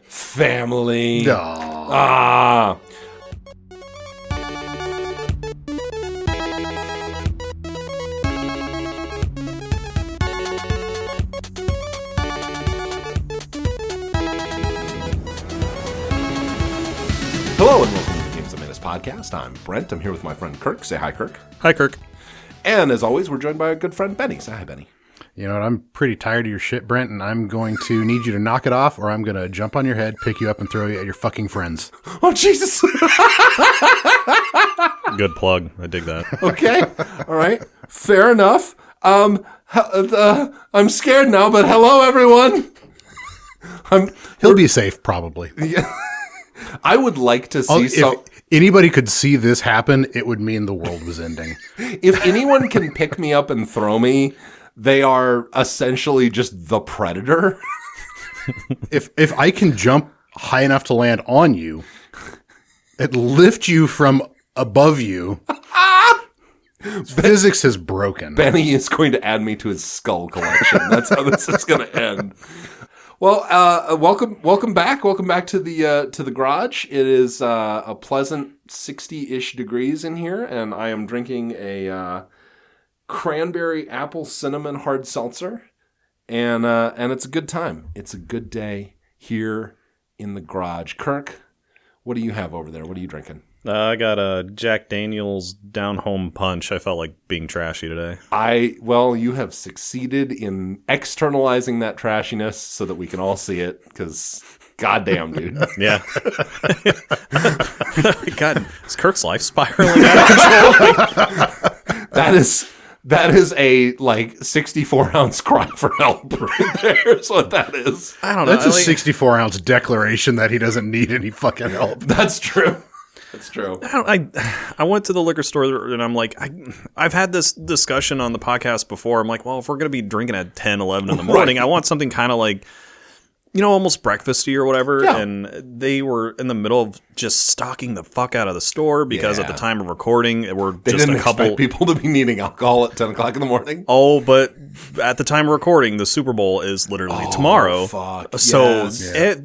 Family. No. Ah. Hello and welcome to the Games of Menace podcast. I'm Brent. I'm here with my friend Kirk. Say hi, Kirk. Hi, Kirk. And as always, we're joined by our good friend Benny. Say hi, Benny. You know what? I'm pretty tired of your shit, Brent, and I'm going to need you to knock it off, or I'm going to jump on your head, pick you up, and throw you at your fucking friends. Oh, Jesus. Good plug. I dig that. Okay. All right. Fair enough. I'm scared now, but hello, everyone. He'll be safe, probably. Yeah. I would like to see If anybody could see this happen, it would mean the world was ending. If anyone can pick me up and throw me, they are essentially just the predator. If I can jump high enough to land on you, and lift you from above you, physics has broken. Benny is going to add me to his skull collection. That's how this is going to end. Well, welcome back. Welcome back to the garage. It is a pleasant 60-ish degrees in here, and I am drinking a cranberry apple cinnamon hard seltzer, and it's a good time. It's a good day here in the garage. Kirk, what do you have over there? What are you drinking? I got a Jack Daniel's Down Home Punch. I felt like being trashy today. You have succeeded in externalizing that trashiness so that we can all see it, because goddamn, dude. Yeah. God, is Kirk's life spiraling out of control? That is a 64-ounce cry for help right there is what that is. I don't know. That's a 64-ounce declaration that he doesn't need any fucking help. That's true. That's true. I went to the liquor store and I'm like, I've had this discussion on the podcast before. I'm like, well, if we're going to be drinking at 10, 11 in the morning, right. I want something kind of like, almost breakfasty or whatever. Yeah. And they were in the middle of just stocking the fuck out of the store because at the time of recording, they didn't expect people to be needing alcohol at 10 o'clock in the morning. Oh, but at the time of recording, the Super Bowl is literally tomorrow. Fuck. So yes.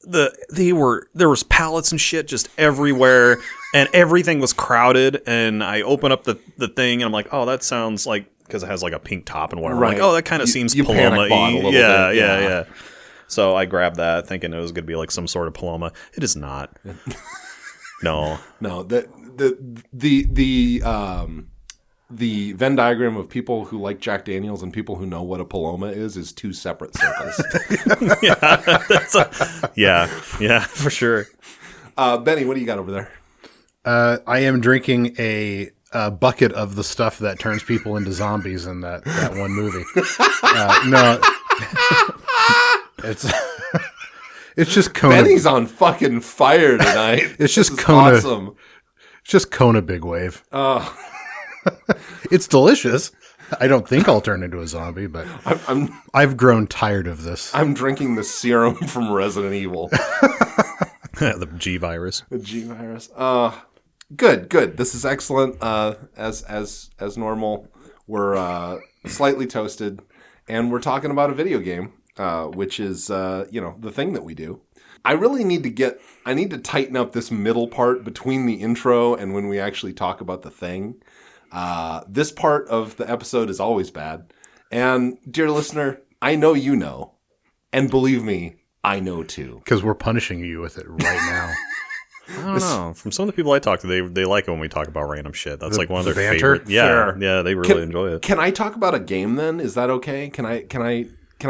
There was pallets and shit just everywhere, and everything was crowded. And I open up the thing, and I'm like, oh, that sounds like, because it has like a pink top and whatever. Right. I'm like, oh, that kind of seems Paloma-y. Yeah. So I grabbed that, thinking it was going to be like some sort of Paloma. It is not. No. The Venn diagram of people who like Jack Daniels and people who know what a Paloma is two separate circles. Yeah, for sure. Benny, what do you got over there? I am drinking a bucket of the stuff that turns people into zombies in that one movie. No, it's just Kona. Benny's on fucking fire tonight. It's just Kona. Awesome. It's just Kona Big Wave. It's delicious. I don't think I'll turn into a zombie, but I've grown tired of this. I'm drinking the serum from Resident Evil. The G virus. The G virus. Good. This is excellent. As normal, we're slightly toasted, and we're talking about a video game, which is the thing that we do. I need to tighten up this middle part between the intro and when we actually talk about the thing. This part of the episode is always bad. And dear listener, I know you know. And believe me, I know too. Because we're punishing you with it right now. I don't know. From some of the people I talk to, they like it when we talk about random shit. That's like one of their banter? favorite. Yeah, they really enjoy it. Can I talk about a game then? Is that okay? Can I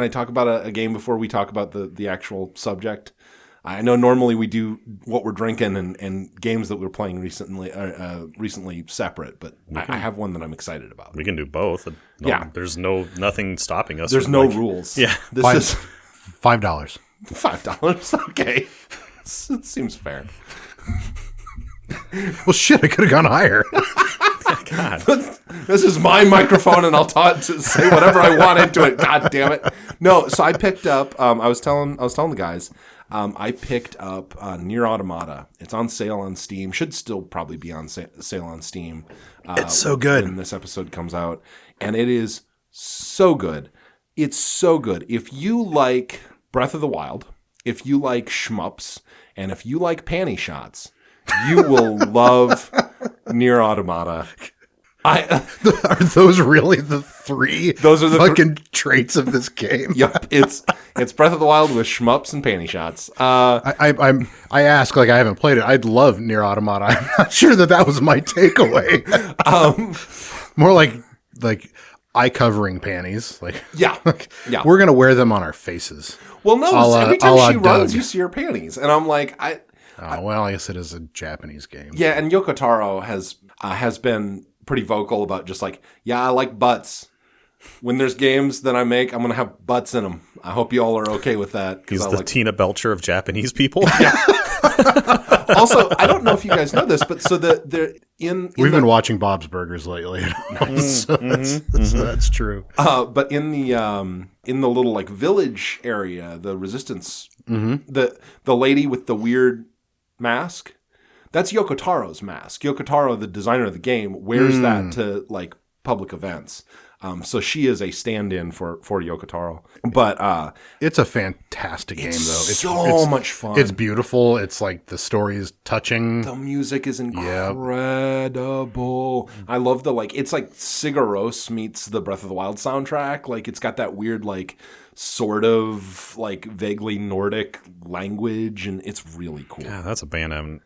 talk about a game before we talk about the actual subject? I know normally we do what we're drinking and games that we're playing recently separate, but I have one that I'm excited about. We can do both. There's nothing stopping us. There's no rules. Yeah. This is $5. $5? Okay. It seems fair. Well, shit, I could have gone higher. God. This is my microphone, and I'll to say whatever I want into it. God damn it. No, so I picked up, I was telling the guys, I picked up Nier Automata. It's on sale on Steam. Should still probably be on sale on Steam. It's so good. When this episode comes out. And it is so good. It's so good. If you like Breath of the Wild, if you like shmups and if you like panty shots, you will love Nier Automata. Are those really the three? Those are the fucking traits of this game. Yep, it's Breath of the Wild with shmups and panty shots. I ask like I haven't played it. I'd love Nier Automata. I'm not sure that was my takeaway. More like eye covering panties. Like yeah. We're gonna wear them on our faces. Well, no, every time she runs, you see her panties, and I'm like, I guess it is a Japanese game. Yeah, and Yoko Taro has been pretty vocal about just like, yeah, I like butts. When there's games that I make, I'm going to have butts in them. I hope you all are okay with that. He's the Tina Belcher of Japanese people. Yeah. Also, I don't know if you guys know this, but so we've been watching Bob's Burgers lately. So that's true. But in the little like village area, the Resistance, the lady with the weird mask, that's Yoko Taro's mask. Yoko Taro, the designer of the game, wears that to like public events. So she is a stand-in for Yoko Taro. But it's a fantastic game, though. It's so much fun. It's beautiful. It's like the story is touching. The music is incredible. Yep. I love it's like Sigaros meets the Breath of the Wild soundtrack. Like it's got that weird like sort of like vaguely Nordic language, and it's really cool. Yeah, that's a band I haven't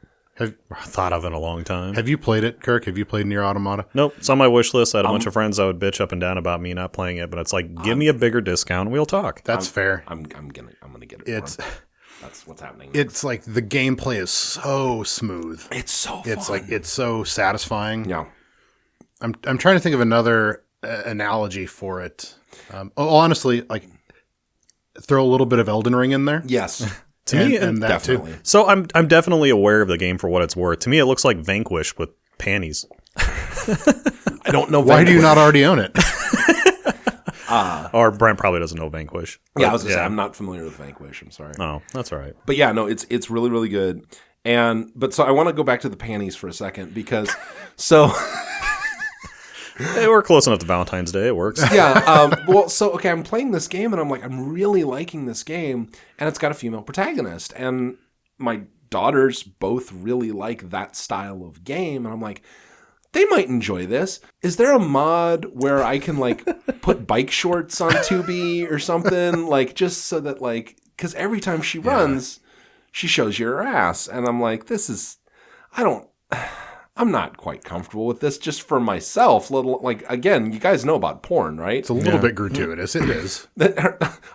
thought of in a long time. Have you played it, Kirk? Have you played Nier Automata? Nope. It's on my wish list. I had a bunch of friends that would bitch up and down about me not playing it, but it's like, give me a bigger discount and we'll talk. That's fair. I'm gonna get it. That's what's happening. It's like the gameplay is so smooth. It's so fun. It's like it's so satisfying. Yeah. I'm trying to think of another analogy for it. Honestly, like throw a little bit of Elden Ring in there. Yes. To me, and that definitely. too. So I'm definitely aware of the game for what it's worth. To me, it looks like Vanquish with panties. I don't know. Why do you not already own it? Or Brent probably doesn't know Vanquish. Yeah, I was gonna say I'm not familiar with Vanquish. I'm sorry. Oh, that's all right. But yeah, no, it's really really good. But so I want to go back to the panties for a second because Hey, we're close enough to Valentine's Day. It works. Yeah. Okay, I'm playing this game and I'm like, I'm really liking this game, and it's got a female protagonist, and my daughters both really like that style of game, and I'm like, they might enjoy this. Is there a mod where I can like put bike shorts on Tubi or something, like just so that like, because every time she runs, she shows you her ass, and I'm like, I'm not quite comfortable with this just for myself. Again, you guys know about porn, right? It's a little bit gratuitous. It is.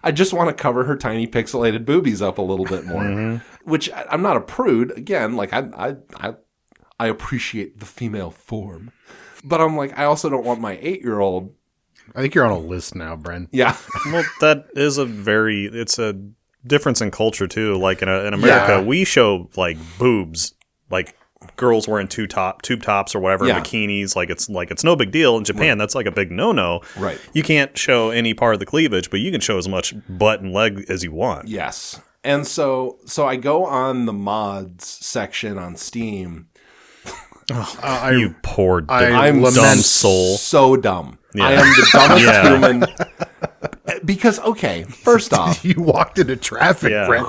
I just want to cover her tiny pixelated boobies up a little bit more, which I'm not a prude. Again, like I appreciate the female form, but I'm like, I also don't want my 8-year-old. I think you're on a list now, Bren. Yeah. Well, that is it's a difference in culture too. Like in America, we show like boobs, like girls wearing tube tops or whatever, bikinis, like it's no big deal. In Japan, that's like a big no-no. Right. You can't show any part of the cleavage, but you can show as much butt and leg as you want. Yes. And so I go on the mods section on Steam. You poor I'm dumb soul. So dumb. Yeah. I am the dumbest human. Because, okay, first off, you walked into traffic, Brent.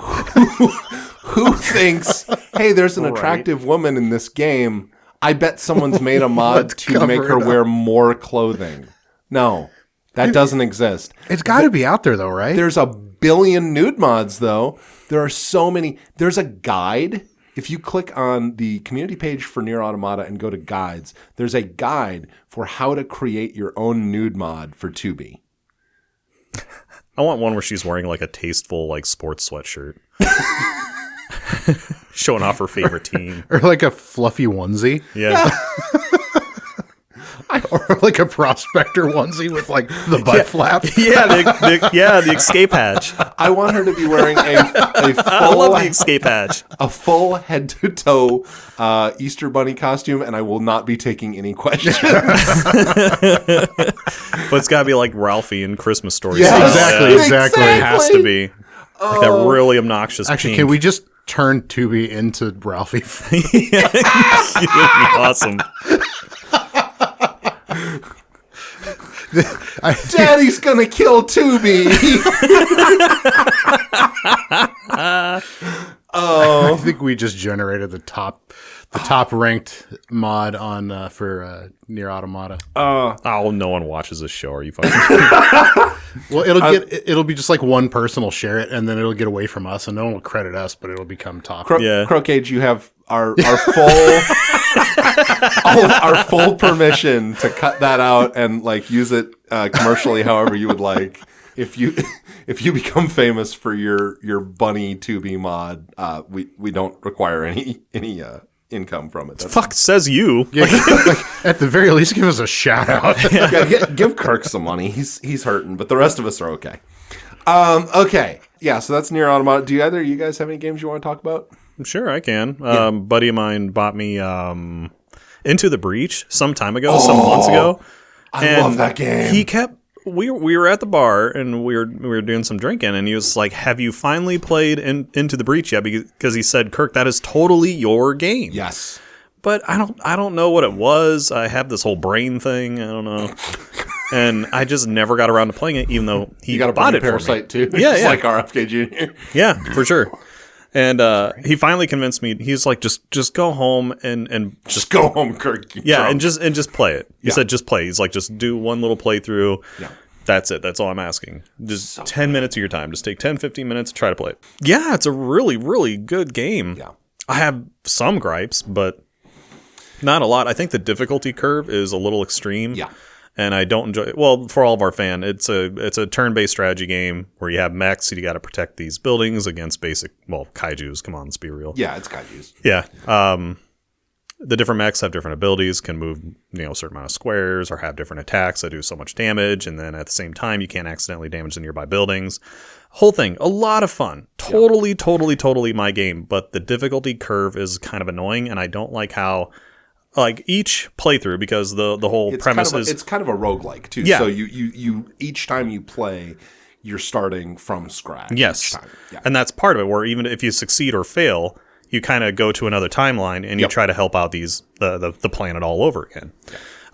Who thinks, hey, there's an attractive woman in this game. I bet someone's made a mod to make her wear more clothing. No, that doesn't exist. It's got to be out there, though, right? There's a billion nude mods, though. There are so many. There's a guide. If you click on the community page for Nier Automata and go to guides, there's a guide for how to create your own nude mod for Tubi. I want one where she's wearing like a tasteful like sports sweatshirt. Showing off her favorite team. Or like a fluffy onesie. Yeah. Or like a prospector onesie with like the butt flap. Yeah, the escape hatch. I want her to be wearing a full, I love the escape hatch. A full head to toe Easter Bunny costume, and I will not be taking any questions. But it's got to be like Ralphie in Christmas Story. Yeah, exactly. It has to be. Like that really obnoxious Actually, pink. can we just turn Tubi into Ralphie? Yeah, it would be awesome. Daddy's gonna kill Tubi. think we just generated the top ranked mod on for Nier Automata. Oh, no one watches this show. Are you fucking? Well, it'll be just like one person will share it, and then it'll get away from us, and no one will credit us, but it'll become top. Crocage, you have our full our full permission to cut that out and like use it commercially however you would like. If you become famous for your bunny 2B mod, we don't require any income from it. Fuck says you. Yeah, like, at the very least, give us a shout out. Yeah, give Kirk some money. He's hurting, but the rest of us are okay. Okay, yeah. So that's Nier Automata. Do either of you guys have any games you want to talk about? Sure, I can. Buddy of mine bought me Into the Breach some time ago, some months ago. I love that game. He kept. We were at the bar and we were doing some drinking, and he was like, "Have you finally played Into the Breach yet?" Because he said, "Kirk, that is totally your game." Yes, but I don't know what it was. I have this whole brain thing. I don't know, and I just never got around to playing it, even though he got a bought it Parasite for me. too. Yeah, just like RFK Jr. Yeah, for sure. And he finally convinced me. He's like, just go home and just go home, Kirk. Yeah, and just play it. He said, just play. He's like, just do one little playthrough. Yeah. That's it. That's all I'm asking. Just 10 minutes of your time. Just take 10, 15 minutes, try to play it. Yeah, it's a really, really good game. Yeah. I have some gripes, but not a lot. I think the difficulty curve is a little extreme. Yeah. And I don't enjoy it. Well, for all of our fan, it's a turn-based strategy game where you have mechs and you got to protect these buildings against kaijus. Come on, let's be real. Yeah, it's kaijus. Yeah. The different mechs have different abilities, can move, a certain amount of squares or have different attacks that do so much damage. And then at the same time, you can't accidentally damage the nearby buildings. Whole thing, a lot of fun. Totally my game. But the difficulty curve is kind of annoying, and I don't like how... Like each playthrough, because the whole premise is... It's kind of a roguelike, too. Yeah. So you each time you play, you're starting from scratch. Yes. Each time. Yeah. And that's part of it, where even if you succeed or fail, you kind of go to another timeline and you try to help out the planet all over again.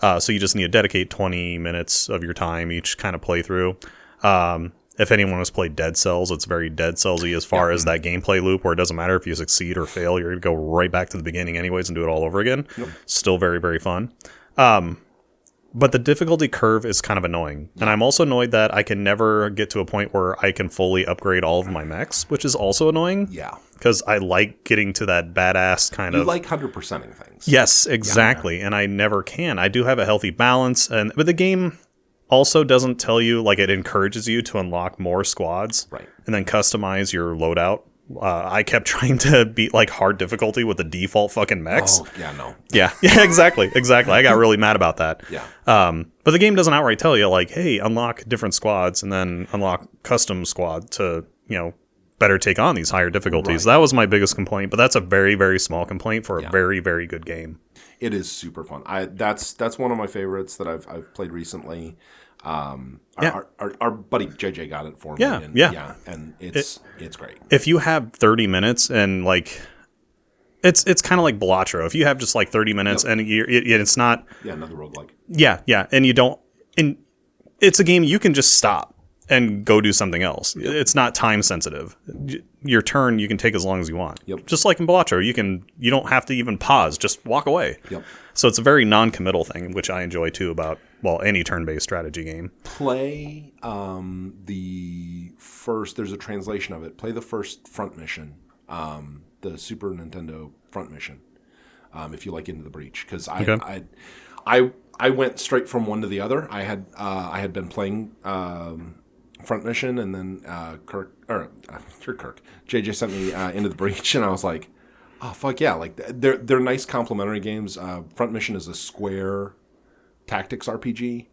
Yeah. So you just need to dedicate 20 minutes of your time each kind of playthrough. If anyone has played Dead Cells, it's very Dead Cells-y as far as that gameplay loop, where it doesn't matter if you succeed or fail, you're going to go right back to the beginning anyways and do it all over again. Yep. Still very, very fun. But the difficulty curve is kind of annoying. And I'm also annoyed that I can never get to a point where I can fully upgrade all of my mechs, which is also annoying. Yeah. Because I like getting to that badass kind of... You like 100%ing things. Yes, exactly. Yeah. And I never can. I do have a healthy balance, but the game... also doesn't tell you, like, it encourages you to unlock more squads, right, and then customize your loadout. I kept trying to beat like hard difficulty with the default fucking mechs. Oh yeah, no. Yeah, exactly. I got really mad about that. Yeah. But the game doesn't outright tell you, like, hey, unlock different squads and then unlock custom squad to better take on these higher difficulties. Right. That was my biggest complaint, but that's a very, very small complaint for a very, very good game. It is super fun. That's one of my favorites that I've played recently. Our buddy JJ got it for me. And it's great. If you have 30 minutes and like, it's kind of like Balatro. If you have just like 30 minutes and it's not another roguelike. Yeah, and you don't, and it's a game you can just stop and go do something else. Yep. It's not time sensitive. Your turn you can take as long as you want. Yep. Just like in Balatro, you don't have to even pause. Just walk away. Yep. So it's a very non-committal thing, which I enjoy too about any turn-based strategy game. Play the first. There's a translation of it. Play the first front mission, the Super Nintendo front mission. If you like Into the Breach, because I went straight from one to the other. I had been playing front mission, and then Kirk JJ sent me Into the Breach, and I was like, oh fuck yeah! Like they're nice complementary games. Front mission is a square tactics RPG,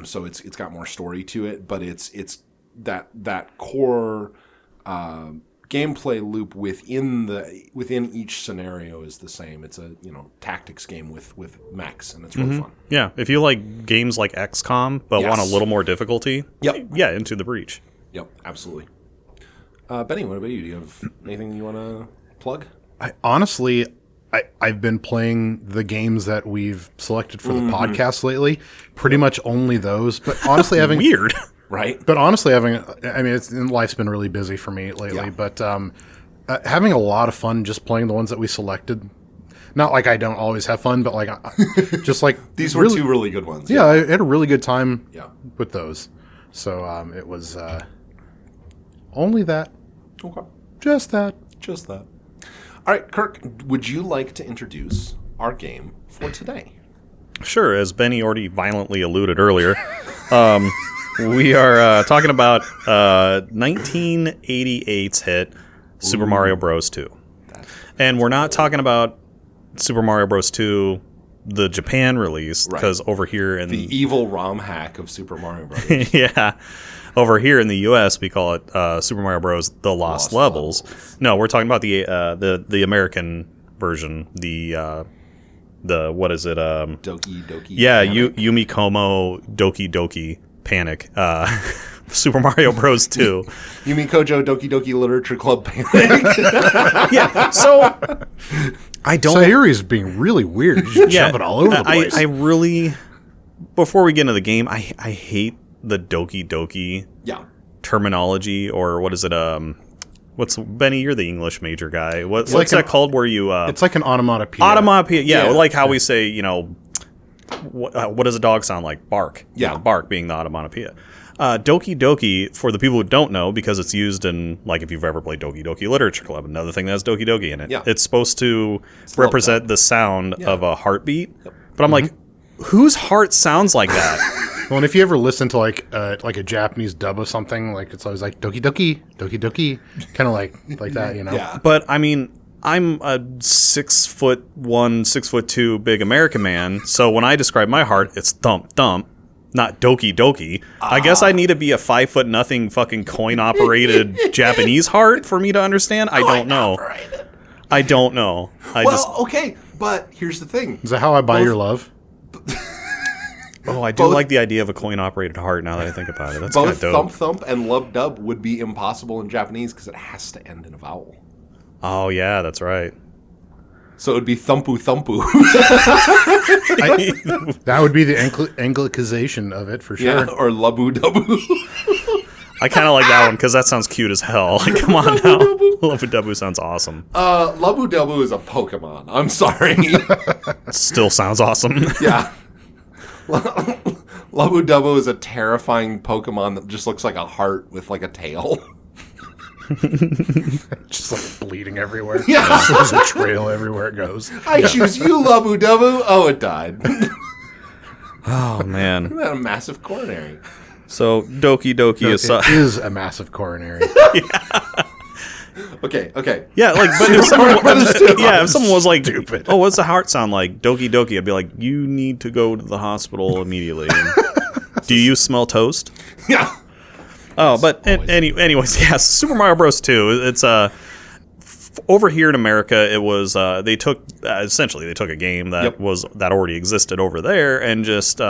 so it's got more story to it, but it's that core gameplay loop within each scenario is the same. It's a tactics game with mechs, and it's really fun. Yeah, if you like games like XCOM but want a little more difficulty, Into the Breach. Yep, absolutely. Benny, what about you? Do you have anything you want to plug? I've been playing the games that we've selected for the podcast lately. Pretty much only those, but honestly, having weird. Right. But honestly, life's been really busy for me lately. Yeah. But having a lot of fun just playing the ones that we selected. Not like I don't always have fun, but like just like these were two really good ones. Yeah, I had a really good time with those. So it was only that. Okay. Just that. All right, Kirk, would you like to introduce our game for today? Sure, as Benny already violently alluded earlier, we are talking about 1988's hit Super Mario Bros. 2. And we're not talking about Super Mario Bros. 2, the Japan release, because over here in the evil ROM hack of Super Mario Bros. Yeah. Over here in the U.S., we call it Super Mario Bros. The Lost Levels. No, we're talking about the American version, the what is it? Doki Doki. Yeah, Yumikomo Doki Doki Panic. Super Mario Bros. 2. Yumi Kojo Doki Doki Literature Club Panic. Yeah, so I don't. Sayuri's being really weird. He's jumping all over the place. I really, before we get into the game, I hate the Doki Doki terminology, or what is it? What's Benny? You're the English major guy. What's like that called? Where you? It's like an onomatopoeia. Onomatopoeia, yeah. Like how we say, what does a dog sound like? Bark. Yeah, bark being the onomatopoeia. Doki Doki, for the people who don't know, because it's used in, like, if you've ever played Doki Doki Literature Club, another thing that has Doki Doki in it. Yeah. It's supposed to represent the sound of a heartbeat. Yep. But I'm like, whose heart sounds like that? Well, and if you ever listen to like a Japanese dub of something, like it's always like Doki Doki, Doki Doki, kind of like that, Yeah. But I mean, I'm a 6'1", 6'2" big American man, so when I describe my heart, it's thump thump, not Doki Doki. I guess I need to be a 5'0" fucking coin operated Japanese heart for me to understand. I don't know. Okay, but here's the thing. Is that how I buy your love? Oh, I do like the idea of a coin-operated heart now that I think about it. That's kind of dope. Both thump thump and lub dub would be impossible in Japanese because it has to end in a vowel. Oh, yeah, that's right. So it would be thumpu thumpu. That would be the anglicization of it for sure. Yeah, or labu dabu. I kind of like that one because that sounds cute as hell. Like, come on now. Labu Dabu sounds awesome. Labu Dabu is a Pokemon. I'm sorry. Still sounds awesome. Yeah. Labu Dabu is a terrifying Pokemon that just looks like a heart with like a tail. Just like bleeding everywhere. Yeah. There's a trail everywhere it goes. I choose you, Labu Dabu. Oh, it died. Oh, man. Isn't that a massive coronary? So, Doki Doki is a massive coronary. Yeah. Okay. Yeah, like, but if someone was like, stupid. Oh, what's the heart sound like? Doki Doki. I'd be like, you need to go to the hospital immediately. Do you smell toast? Yeah. Oh, but anyways, yes, Super Mario Bros. 2. It's over here in America. It was they took a game that that already existed over there and just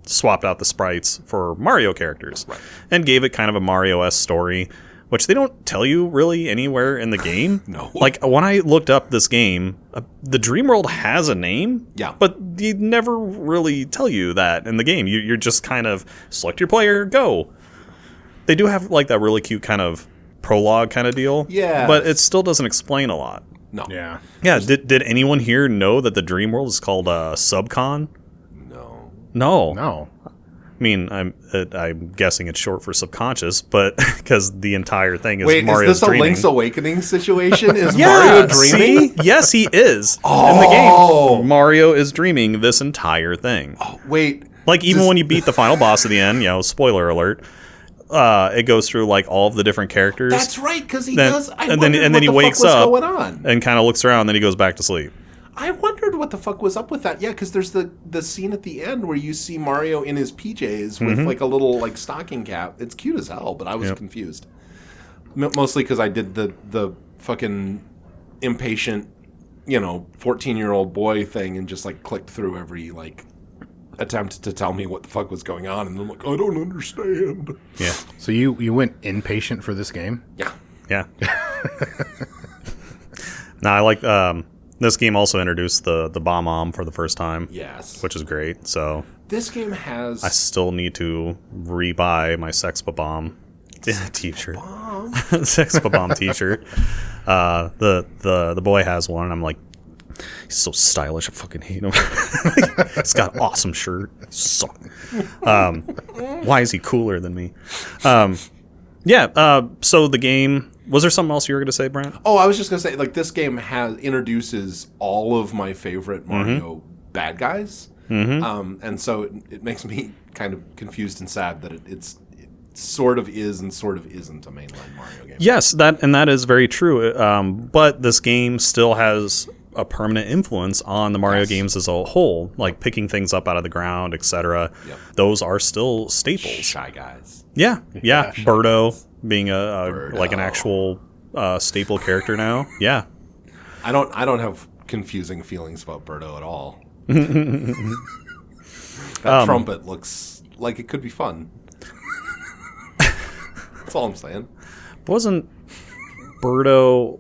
swapped out the sprites for Mario characters and gave it kind of a Mario-esque story, which they don't tell you really anywhere in the game. No. Like, when I looked up this game, the Dream World has a name, but they never really tell you that in the game. You're just kind of select your player, go. They do have like that really cute kind of prologue kind of deal. Yeah. But it still doesn't explain a lot. No. Yeah. Yeah. Did anyone here know that the Dream World is called Subcon? No. I mean, I'm guessing it's short for subconscious, but because the entire thing is Mario's dreaming. Wait, is this a Link's Awakening situation? Is Mario dreaming? See? Yes, he is. In the game, Mario is dreaming this entire thing. Oh, wait. Like, even when you beat the final boss at the end, spoiler alert, it goes through like all of the different characters. That's right, because he does. And then he wakes up going on? And kind of looks around, and then he goes back to sleep. I wondered what the fuck was up with that. Yeah, because there's the scene at the end where you see Mario in his PJs with like a little like stocking cap. It's cute as hell, but I was confused. Mostly because I did the fucking impatient, 14-year-old boy thing and just like clicked through every like attempt to tell me what the fuck was going on, and I'm like, I don't understand. Yeah. So you went impatient for this game? Yeah. Now I like this game also introduced the Bomb-Omb for the first time. Yes. Which is great. So this game has... I still need to rebuy my Sex Bomb. t-shirt. Sex bomb t-shirt. The boy has one, and I'm like, he's so stylish. I fucking hate him. He's got an awesome shirt. Why is he cooler than me? So the game. Was there something else you were going to say, Brent? Oh, I was just going to say, like, this game introduces all of my favorite Mario bad guys. And so it makes me kind of confused and sad that it sort of is and sort of isn't a mainline Mario game. Yes, that is very true. But this game still has a permanent influence on the Mario games as a whole, like picking things up out of the ground, etc. Yep. Those are still staples. Shy Guys. Yeah. Birdo being like an actual staple character now. Yeah. I don't have confusing feelings about Birdo at all. That trumpet looks like it could be fun. That's all I'm saying. Wasn't Birdo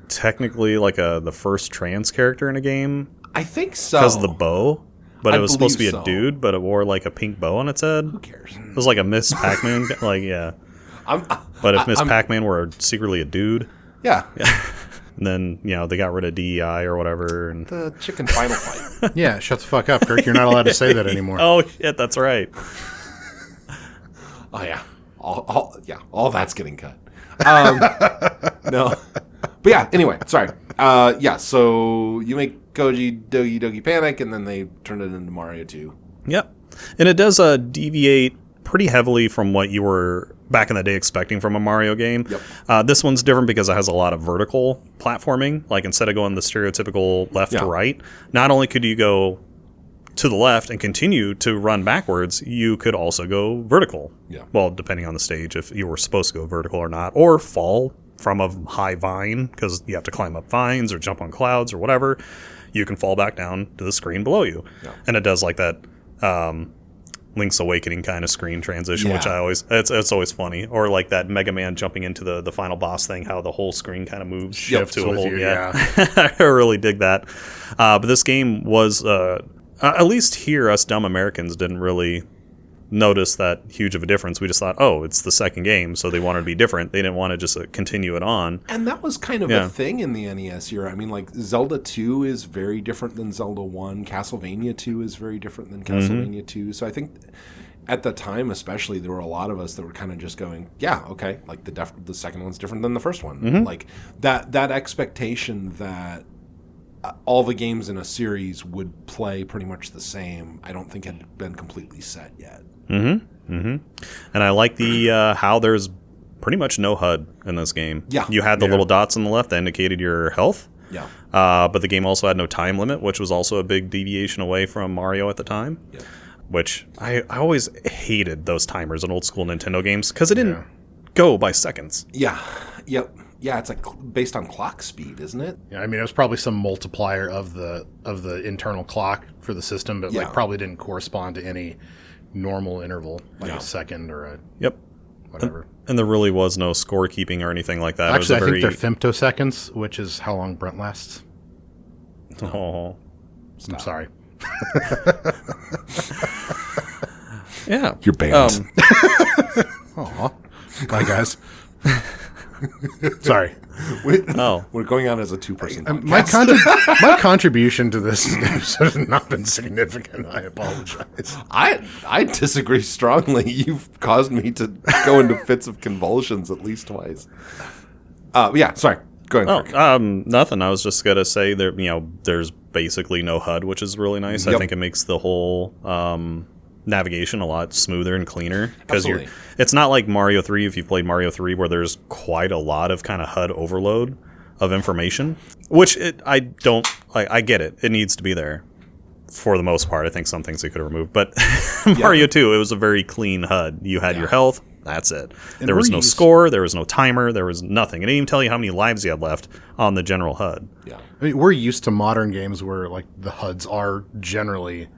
technically like the first trans character in a game? I think so. Because of the bow? But it was supposed to be so. a dude, but it wore like a pink bow on its head? Who cares? It was like a Miss Pac-Man. Like, yeah. But if Miss Pac-Man were secretly a dude... Yeah. And then, they got rid of DEI or whatever. And the chicken final fight. Yeah, shut the fuck up, Kirk. You're not allowed to say that anymore. Oh, shit, that's right. Oh, yeah. All that's getting cut. No. But yeah, anyway, sorry. So you make Koji Dogi Dogi Panic, and then they turn it into Mario 2. Yep. And it does deviate pretty heavily from what you were back in the day expecting from a Mario game. Yep. This one's different because it has a lot of vertical platforming. Like, instead of going the stereotypical left to right, not only could you go to the left and continue to run backwards, you could also go vertical. Yeah. Well, depending on the stage, if you were supposed to go vertical or not, or fall from a high vine because you have to climb up vines or jump on clouds or whatever. You can fall back down to the screen below you. Yeah. And it does like that Link's Awakening kind of screen transition, which it's always funny. Or like that Mega Man jumping into the final boss thing, how the whole screen kind of moves shift to a whole. I really dig that. But this game was at least here, us dumb Americans didn't really notice that huge of a difference. We just thought, oh, it's the second game, so they wanted to be different. They didn't want to just continue it on. And that was kind of a thing in the NES era. I mean, like, Zelda 2 is very different than Zelda 1. Castlevania 2 is very different than Castlevania 2. So I think at the time especially, there were a lot of us that were kind of just going, yeah, okay, like the second one's different than the first one. Like, that expectation that all the games in a series would play pretty much the same, I don't think had been completely set yet. And I like the how there's pretty much no HUD in this game. Yeah. You had the little dots on the left that indicated your health. Yeah. But the game also had no time limit, which was also a big deviation away from Mario at the time. Yeah. Which I always hated those timers in old school Nintendo games because it didn't go by seconds. Yeah. Yep. Yeah, it's like based on clock speed, isn't it? Yeah, I mean, it was probably some multiplier of the internal clock for the system, but like probably didn't correspond to any normal interval, like a second or a whatever. And there really was no scorekeeping or anything like that. Actually, I think they're femtoseconds, which is how long Brent lasts. Oh, I'm sorry. Yeah, you're banned. Aw, bye guys. Sorry. We're going on as a two-person podcast. My contribution to this episode has not been significant. I apologize. I disagree strongly. You've caused me to go into fits of convulsions at least twice. Sorry. Go ahead. Nothing. I was just gonna say there's basically no HUD, which is really nice. Yep. I think it makes the whole navigation a lot smoother and cleaner because it's not like Mario 3 if you've played Mario 3 where there's quite a lot of kind of HUD overload of information, which I get it needs to be there for the most part. I think some things they could have removed, but Mario 2, it was a very clean HUD. You had your health, that's it. And there was no score, there was no timer, there was nothing. It didn't even tell you how many lives you had left on the general HUD. Yeah, I mean, we're used to modern games where like the HUDs are generally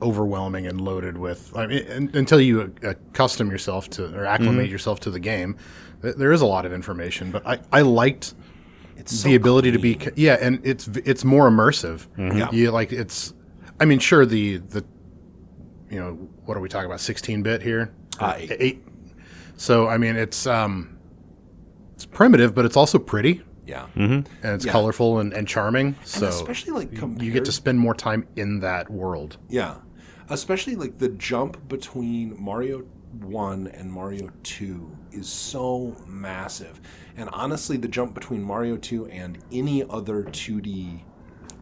overwhelming and loaded with, I mean, until you accustom yourself to or acclimate yourself to the game, there is a lot of information. But I liked the ability to be and it's more immersive. I mean, sure, the what are we talking about, 16-bit here? 8. So I mean, it's primitive, but it's also pretty. Yeah. And it's colorful and charming. So and especially like you get to spend more time in that world. Yeah. Especially like the jump between Mario 1 and Mario 2 is so massive. And honestly, the jump between Mario 2 and any other 2D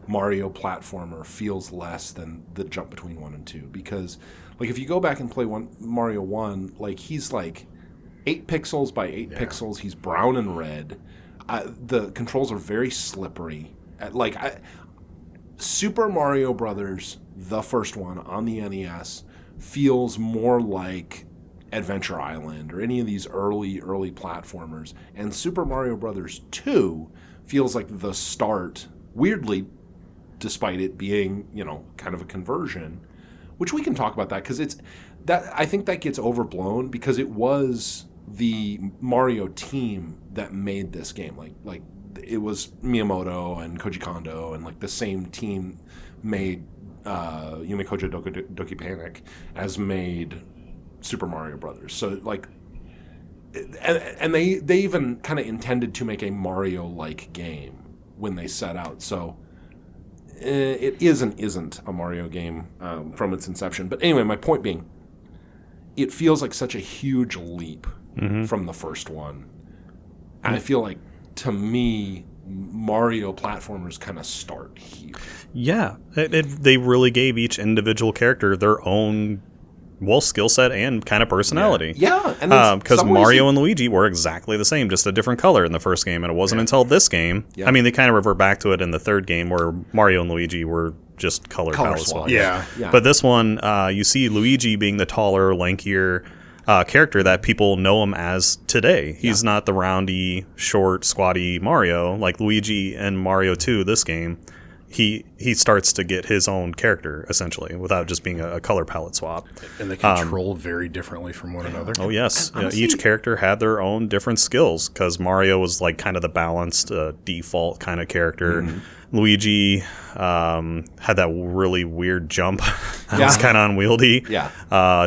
Mario platformer feels less than the jump between 1 and 2. Because like if you go back and play Mario 1, like he's like 8 pixels by 8 pixels. He's brown and red. The controls are very slippery. Super Mario Brothers, the first one on the NES, feels more like Adventure Island or any of these early platformers. And Super Mario Brothers 2 feels like the start, weirdly, despite it being, kind of a conversion, which we can talk about that because I think that gets overblown because it was the Mario team that made this game. Like it was Miyamoto and Koji Kondo and like the same team made Yumikojo Doki Panic as made Super Mario Brothers. So like, and they even kind of intended to make a Mario-like game when they set out. So it isn't a Mario game from its inception. But anyway, my point being, it feels like such a huge leap from the first one. And I feel like, to me, Mario platformers kind of start here. Yeah. They really gave each individual character their own, skill set and kind of personality. Yeah. Because Mario and Luigi were exactly the same, just a different color in the first game. And it wasn't until this game. Yeah. I mean, they kind of revert back to it in the third game where Mario and Luigi were just color palette swap. Yeah. But this one, you see Luigi being the taller, lankier character that people know him as today. He's not the roundy, short, squatty Mario. Like Luigi in Mario 2, this game, he starts to get his own character, essentially, without just being a color palette swap. And they control very differently from one another. Oh, yes. Honestly, each character had their own different skills, because Mario was like kind of the balanced, default kind of character. Luigi had that really weird jump that was kind of unwieldy. Yeah.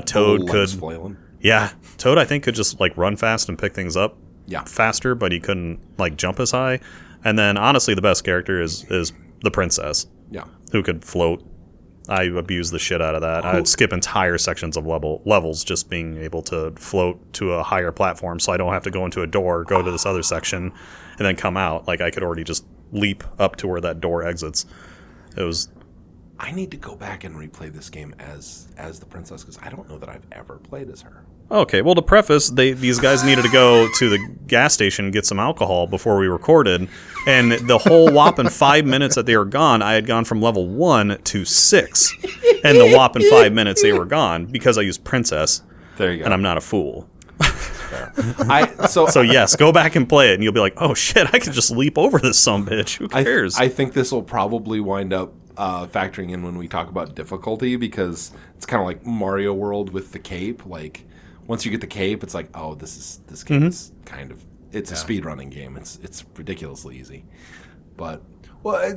Toad could... flailing. Yeah, Toad I think could just like run fast and pick things up faster, but he couldn't like jump as high. And then honestly, the best character is the princess. Yeah, who could float. I abused the shit out of that. I'd skip entire sections of levels just being able to float to a higher platform, so I don't have to go into a door, go to this other section, and then come out. Like I could already just leap up to where that door exits. It was. I need to go back and replay this game as the princess because I don't know that I've ever played as her. Okay, well, to preface, these guys needed to go to the gas station and get some alcohol before we recorded, and the whole whopping 5 minutes that they were gone, I had gone from level 1 to 6, and the whopping 5 minutes they were gone because I used princess. There you go. And I'm not a fool. So yes, go back and play it, and you'll be like, oh shit, I could just leap over this sumbitch. Who cares? I think this will probably wind up factoring in when we talk about difficulty because it's kind of like Mario World with the cape. Like once you get the cape, it's like, oh, this game is kind of a speedrunning game. It's ridiculously easy. But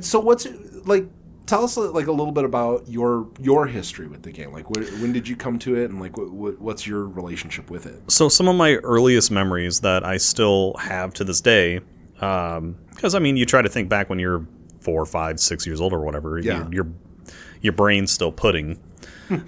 so what's like? Tell us like a little bit about your history with the game. Like when did you come to it, and like what's your relationship with it? So some of my earliest memories that I still have to this day, because I mean, you try to think back when you're 4, 5, 6 years old or whatever. Yeah. Your brain's still pudding. You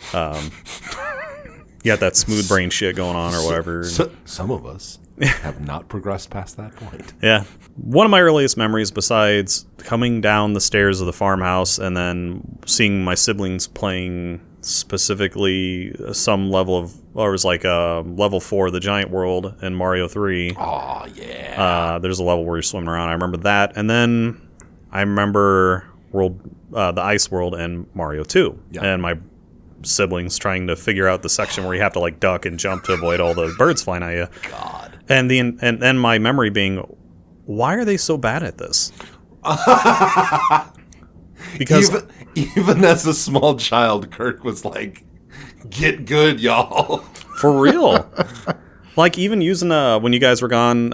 got that smooth brain shit going on or whatever. Some of us have not progressed past that point. Yeah. One of my earliest memories, besides coming down the stairs of the farmhouse and then seeing my siblings playing specifically some level of, or it was like level 4, the giant world in Mario 3. Oh, yeah. There's a level where you're swimming around. I remember that. And then I remember the ice world in Mario 2. Yeah. And my siblings trying to figure out the section where you have to like duck and jump to avoid all the birds flying at you. God. And then my memory being, why are they so bad at this? Because even as a small child, Kirk was like, "Get good, y'all." For real. Like even using when you guys were gone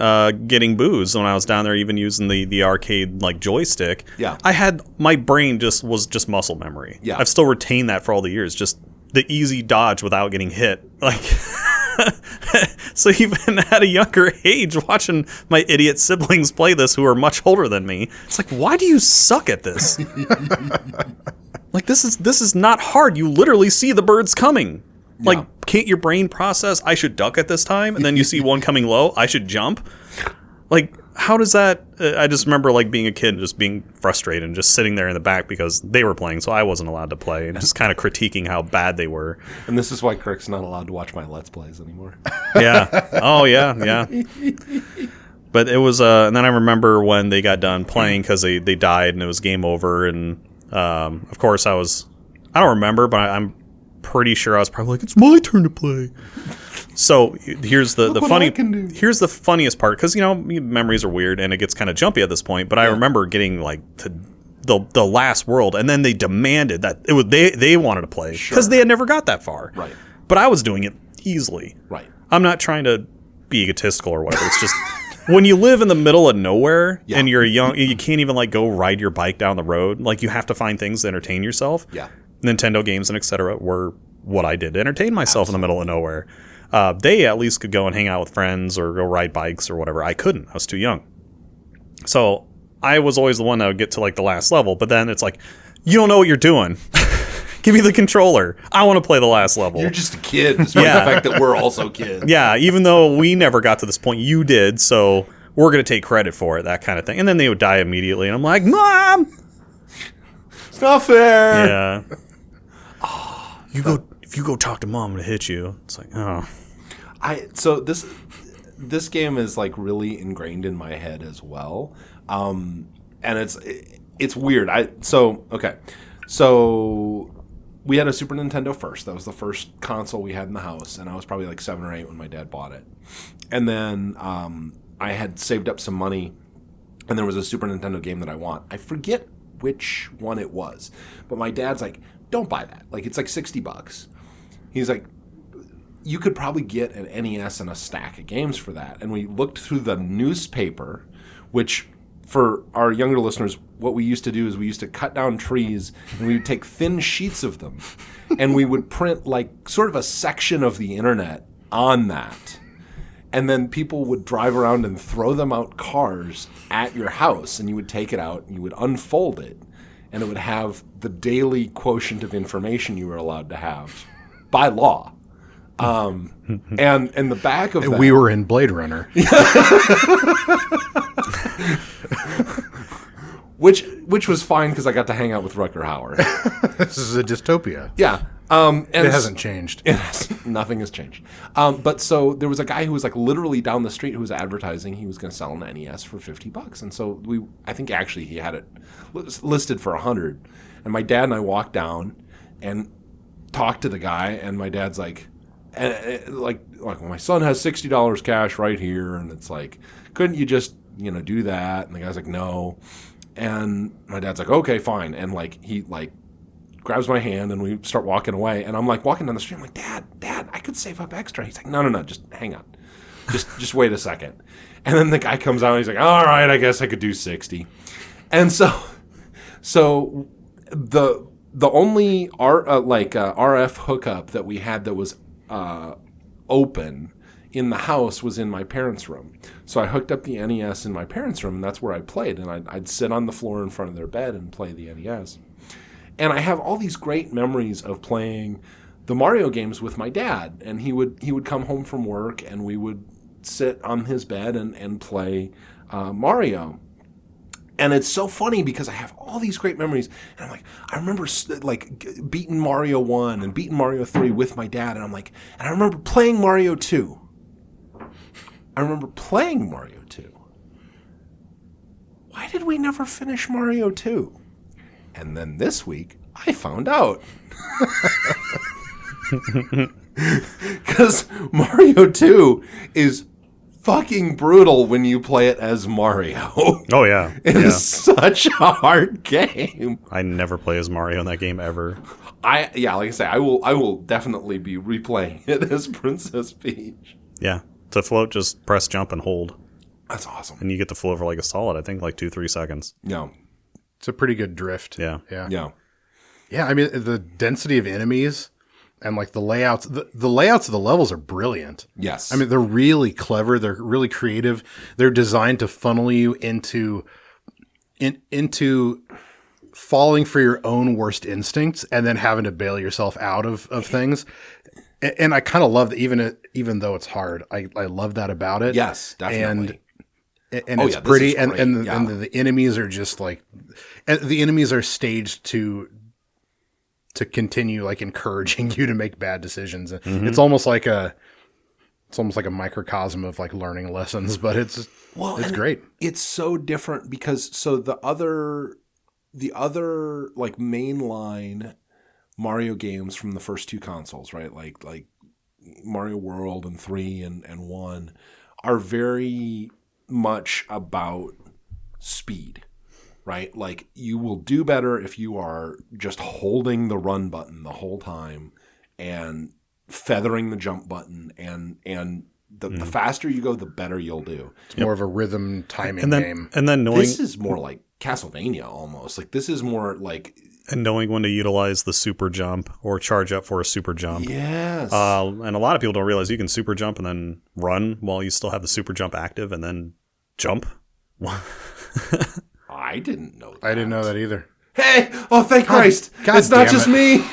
getting booze, when I was down there, even using the arcade like joystick. Yeah. I had my brain was just muscle memory. Yeah. I've still retained that for all the years. Just the easy dodge without getting hit. Like So even at a younger age, watching my idiot siblings play this who are much older than me, it's like, why do you suck at this? Like, this is not hard. You literally see the birds coming. Like, can't your brain process, I should duck at this time? And then you see one coming low, I should jump? Like, how does that... I just remember, like, being a kid and just being frustrated and just sitting there in the back because they were playing, so I wasn't allowed to play, and just kind of critiquing how bad they were. And this is why Kirk's not allowed to watch my Let's Plays anymore. Yeah. Oh, yeah. But it was... and then I remember when they got done playing because they died and it was game over, and of course I don't remember, but I'm pretty sure I was probably like, it's my turn to play. So here's the funniest part, because memories are weird and it gets kind of jumpy at this point. But I remember getting like to the last world, and then they demanded that it was they wanted to play because they had never got that far. Right. But I was doing it easily. Right. I'm not trying to be egotistical or whatever. It's just when you live in the middle of nowhere and you're young, you can't even like go ride your bike down the road. Like you have to find things to entertain yourself. Yeah. Nintendo games and etc. were what I did to entertain myself in the middle of nowhere. They at least could go and hang out with friends or go ride bikes or whatever. I couldn't. I was too young. So I was always the one that would get to like the last level. But then it's like, you don't know what you're doing. Give me the controller. I want to play the last level. You're just a kid, despite the fact that we're also kids. Yeah, even though we never got to this point, you did. So we're going to take credit for it, that kind of thing. And then they would die immediately. And I'm like, Mom! It's not fair. Yeah. If you go talk to Mom, I'm gonna hit you. It's like, oh. So this game is like really ingrained in my head as well, and it's weird. So we had a Super Nintendo first. That was the first console we had in the house, and I was probably like 7 or 8 when my dad bought it. And then I had saved up some money, and there was a Super Nintendo game that I want. I forget which one it was, but my dad's like, don't buy that. Like, it's like $60. He's like, you could probably get an NES and a stack of games for that. And we looked through the newspaper, which for our younger listeners, what we used to do is we used to cut down trees and we would take thin sheets of them and we would print like sort of a section of the internet on that. And then people would drive around and throw them out cars at your house, and you would take it out and you would unfold it, and it would have the daily quotient of information you were allowed to have by law. And in the back of that, we were in Blade Runner. Which was fine because I got to hang out with Rutger Hauer. This is a dystopia. Yeah. And it hasn't changed. Nothing has changed. But so there was a guy who was like literally down the street who was advertising he was going to sell an NES for $50. And so I think actually he had it listed for $100. And my dad and I walked down and talked to the guy, and my dad's like, well, my son has $60 cash right here, and it's like, couldn't you just do that? And the guy's like, no. And my dad's like, okay, fine. And like he like grabs my hand and we start walking away. And I'm like walking down the street. I'm like, Dad, I could save up extra. He's like, no, just hang on. Just wait a second. And then the guy comes out and he's like, all right, I guess I could do 60. And so the only RF hookup that we had that was open in the house was in my parents' room. So I hooked up the NES in my parents' room, and that's where I played. And I'd sit on the floor in front of their bed and play the NES. And I have all these great memories of playing the Mario games with my dad. And he would come home from work, and we would sit on his bed and play Mario. And it's so funny because I have all these great memories. And I'm like, I remember like beating Mario 1 and beating Mario 3 with my dad. And I'm like, and I remember playing Mario 2. Why did we never finish Mario 2? And then this week, I found out. Because Mario 2 is fucking brutal when you play it as Mario. Oh, yeah. It is such a hard game. I never play as Mario in that game ever. Like I say, I will definitely be replaying it as Princess Peach. Yeah. To float, just press jump and hold. That's awesome. And you get to float for like a solid, I think, like 2-3 seconds. Yeah. It's a pretty good drift. Yeah. Yeah, I mean, the density of enemies like the layouts, the layouts of the levels are brilliant. Yes. I mean, they're really clever. They're really creative. They're designed to funnel you into falling for your own worst instincts and then having to bail yourself out of things. And I kind of love that, even though it's hard, I love that about it. Yes, definitely. And it's pretty, and the enemies are just like, and the enemies are staged to continue like encouraging you to make bad decisions. It's almost like a microcosm of like learning lessons, but it's great. It's so different because the other like mainline Mario games from the first two consoles, right? Like Mario World and 3 and 1 are very much about speed, right? Like you will do better if you are just holding the run button the whole time and feathering the jump button, and the faster you go, the better you'll do. It's more of a rhythm timing game. And then knowing this is more like Castlevania almost. Like this is more like, and knowing when to utilize the super jump or charge up for a super jump. yes. And a lot of people don't realize you can super jump and then run while you still have the super jump active and then jump. I didn't know that. I didn't know that either. Hey! Oh, thank Christ! God it's not damn just it. me.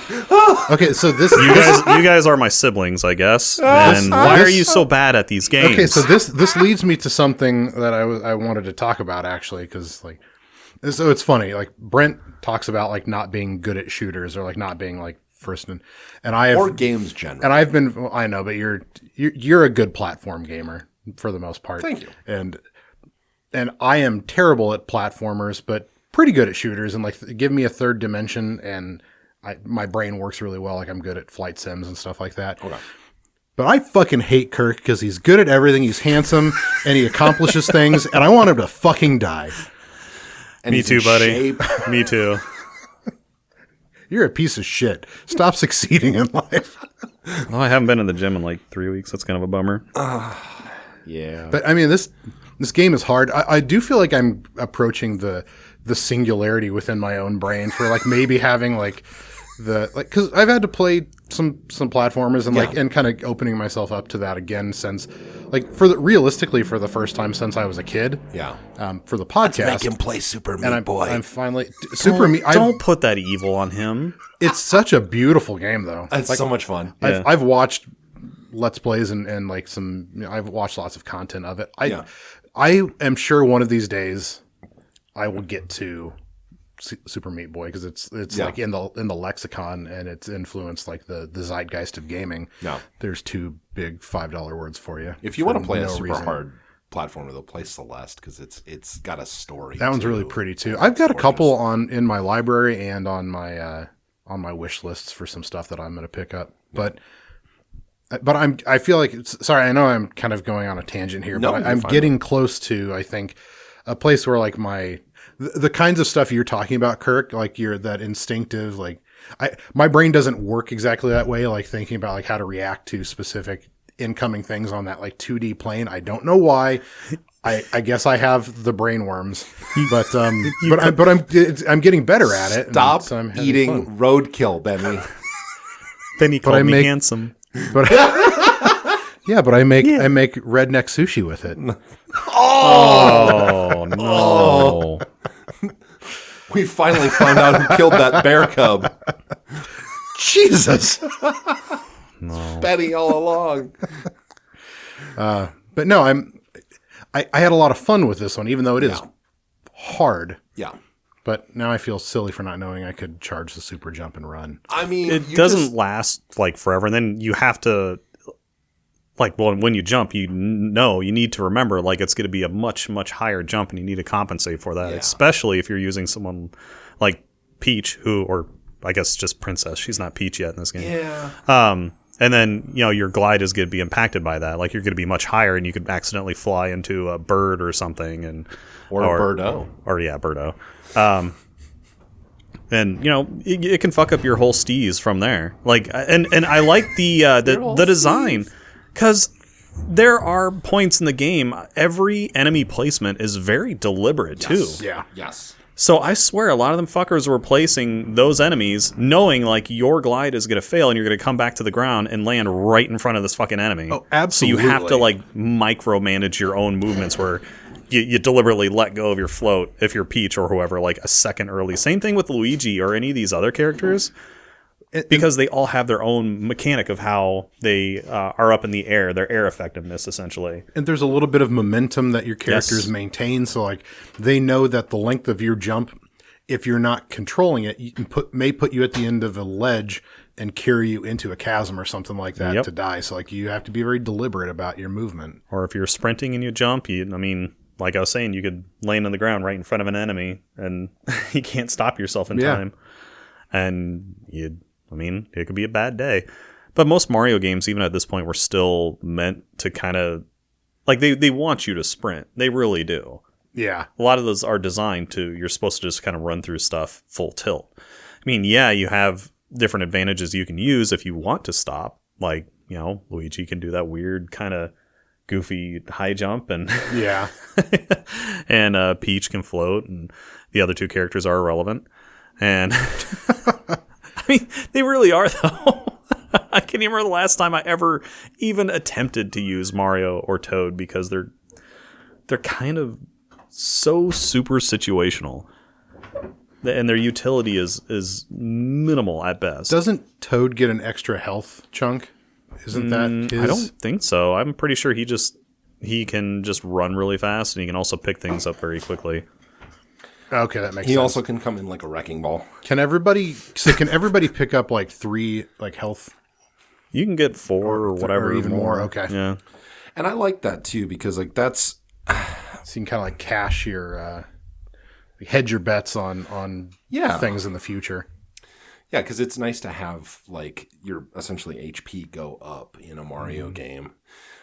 Okay, so this You guys are my siblings, I guess. And why are you so bad at these games? okay, so this leads me to something that I wanted to talk about actually, because like, so it's funny. Like Brent talks about like not being good at shooters or like not being like first and I have, Or games generally. and I've been, I know, but you're a good platform gamer for the most part. Thank you. And I am terrible at platformers, but pretty good at shooters. And like, give me a third dimension, and my brain works really well. Like I'm good at flight sims and stuff like that. Okay. But I fucking hate Kirk because he's good at everything. He's handsome and he accomplishes things, and I want him to fucking die. And Me he's too, in buddy. shape. Me too. You're a piece of shit. Stop succeeding in life. Well, I haven't been in the gym in like 3 weeks. That's kind of a bummer. Yeah. But I mean, this game is hard. I do feel like I'm approaching the singularity within my own brain for like maybe having like because I've had to play some platformers and like and kind of opening myself up to that again since like realistically for the first time since I was a kid. Yeah. For the podcast. Make him play Super Meat Boy. I'm finally Super Meat. Don't put that evil on him. It's such a beautiful game though. It's like, so much fun. I've watched Let's Plays and like some. I've watched lots of content of it. I am sure one of these days I will get to Super Meat Boy because it's like in the lexicon and it's influenced like the zeitgeist of gaming. Yeah. There's two big $5 words for you. If you want to play a super reason. hard platformer, though, play Celeste because it's got a story. That one's really pretty too. I've got a couple in my library and on my wish lists for some stuff that I'm going to pick up. But I feel like sorry, I know I'm kind of going on a tangent here, but I'm getting close to, I think, a place where like the kinds of stuff you're talking about, Kirk, like you're that instinctive, like my brain doesn't work exactly that way. Like thinking about like how to react to specific incoming things on that like 2D plane. I don't know why. I guess I have the brain worms, but I'm getting better at it. Stop eating roadkill, Benny. Benny called me handsome. But yeah, but I make redneck sushi with it. Oh no! We finally found out who killed that bear cub. Jesus, No. Benny all along. But no, I had a lot of fun with this one, even though it is hard. Yeah. But now I feel silly for not knowing I could charge the super jump and run. I mean, It doesn't last like forever, and then you have to like, well, when you jump, you need to remember like it's going to be a much higher jump, and you need to compensate for that, especially if you're using someone like Peach, or I guess just Princess. She's not Peach yet in this game. Yeah. And then, your glide is going to be impacted by that. Like, you're going to be much higher, and you could accidentally fly into a bird or something. Or a birdo. Or, yeah, birdo. And, it can fuck up your whole steez from there. Like, and I like the design. Because there are points in the game, every enemy placement is very deliberate, too. Yeah. Yes. So I swear a lot of them fuckers were placing those enemies knowing like your glide is going to fail and you're going to come back to the ground and land right in front of this fucking enemy. Oh, absolutely. So you have to like micromanage your own movements where you deliberately let go of your float if you're Peach or whoever like a second early. Same thing with Luigi or any of these other characters. Because they all have their own mechanic of how they are up in the air, their air effectiveness, essentially. And there's a little bit of momentum that your characters maintain. So, like, they know that the length of your jump, if you're not controlling it, you can may put you at the end of a ledge and carry you into a chasm or something like that to die. So, like, you have to be very deliberate about your movement. Or if you're sprinting and you jump, like I was saying, you could land on the ground right in front of an enemy and you can't stop yourself in time. And it could be a bad day. But most Mario games, even at this point, were still meant to kind of... Like, they want you to sprint. They really do. Yeah. A lot of those are designed to... You're supposed to just kind of run through stuff full tilt. I mean, yeah, you have different advantages you can use if you want to stop. Like, Luigi can do that weird kind of goofy high jump. And yeah. and Peach can float. And the other two characters are irrelevant. And... I mean, they really are, though. I can't even remember the last time I ever even attempted to use Mario or Toad because they're kind of so super situational. And their utility is minimal at best. Doesn't Toad get an extra health chunk? Isn't that his? I don't think so. I'm pretty sure he can just run really fast, and he can also pick things up very quickly. Okay, that makes sense. He also can come in like a wrecking ball. Can everybody pick up like 3 like health? You can get 4 or whatever. Or even more. Okay. Yeah. And I like that too because like that's so you can kind of like cash your hedge your bets on things in the future. Yeah, because it's nice to have like your essentially HP go up in a Mario game.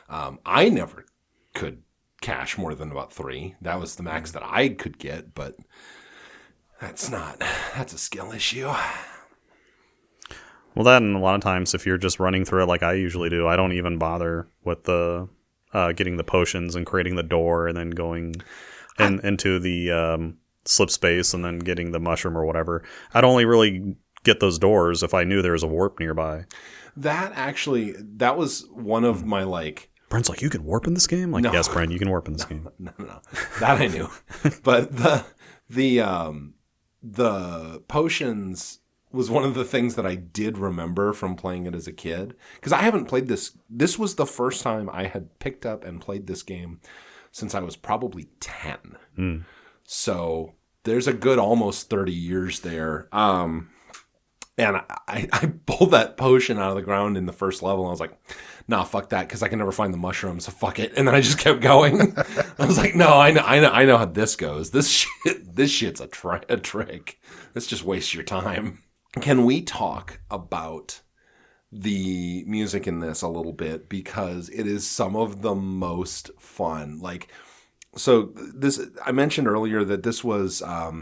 I never could cash more than about 3. That was the max that I could get, but that's a skill issue. Well, that and a lot of times if you're just running through it like I usually do, I don't even bother with the getting the potions and creating the door and then going into the slip space and then getting the mushroom or whatever. I'd only really get those doors if I knew there was a warp nearby. That was one of my like... Brent's like, you can warp in this game? Like, no. Yes, Brent, you can warp in this game. No. That I knew. But the potions was one of the things that I did remember from playing it as a kid. Because I haven't played this. This was the first time I had picked up and played this game since I was probably 10. So there's a good almost 30 years there. And I pulled that potion out of the ground in the first level. And I was like, nah, fuck that, because I can never find the mushroom, so fuck it. And then I just kept going. I was like, no, I know how this goes. This shit's a trick. This just wastes your time. Can we talk about the music in this a little bit? Because it is some of the most fun. Like, so this, I mentioned earlier that this was, I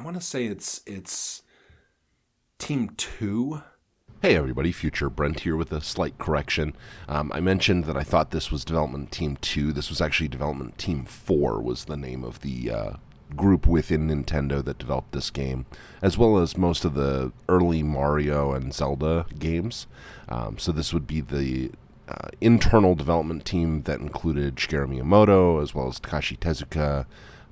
want to say it's Team 2. Hey everybody, Future Brent here with a slight correction. I mentioned that I thought this was Development Team 2. This was actually Development Team 4 was the name of the group within Nintendo that developed this game, as well as most of the early Mario and Zelda games. So this would be the internal development team that included Shigeru Miyamoto, as well as Takashi Tezuka,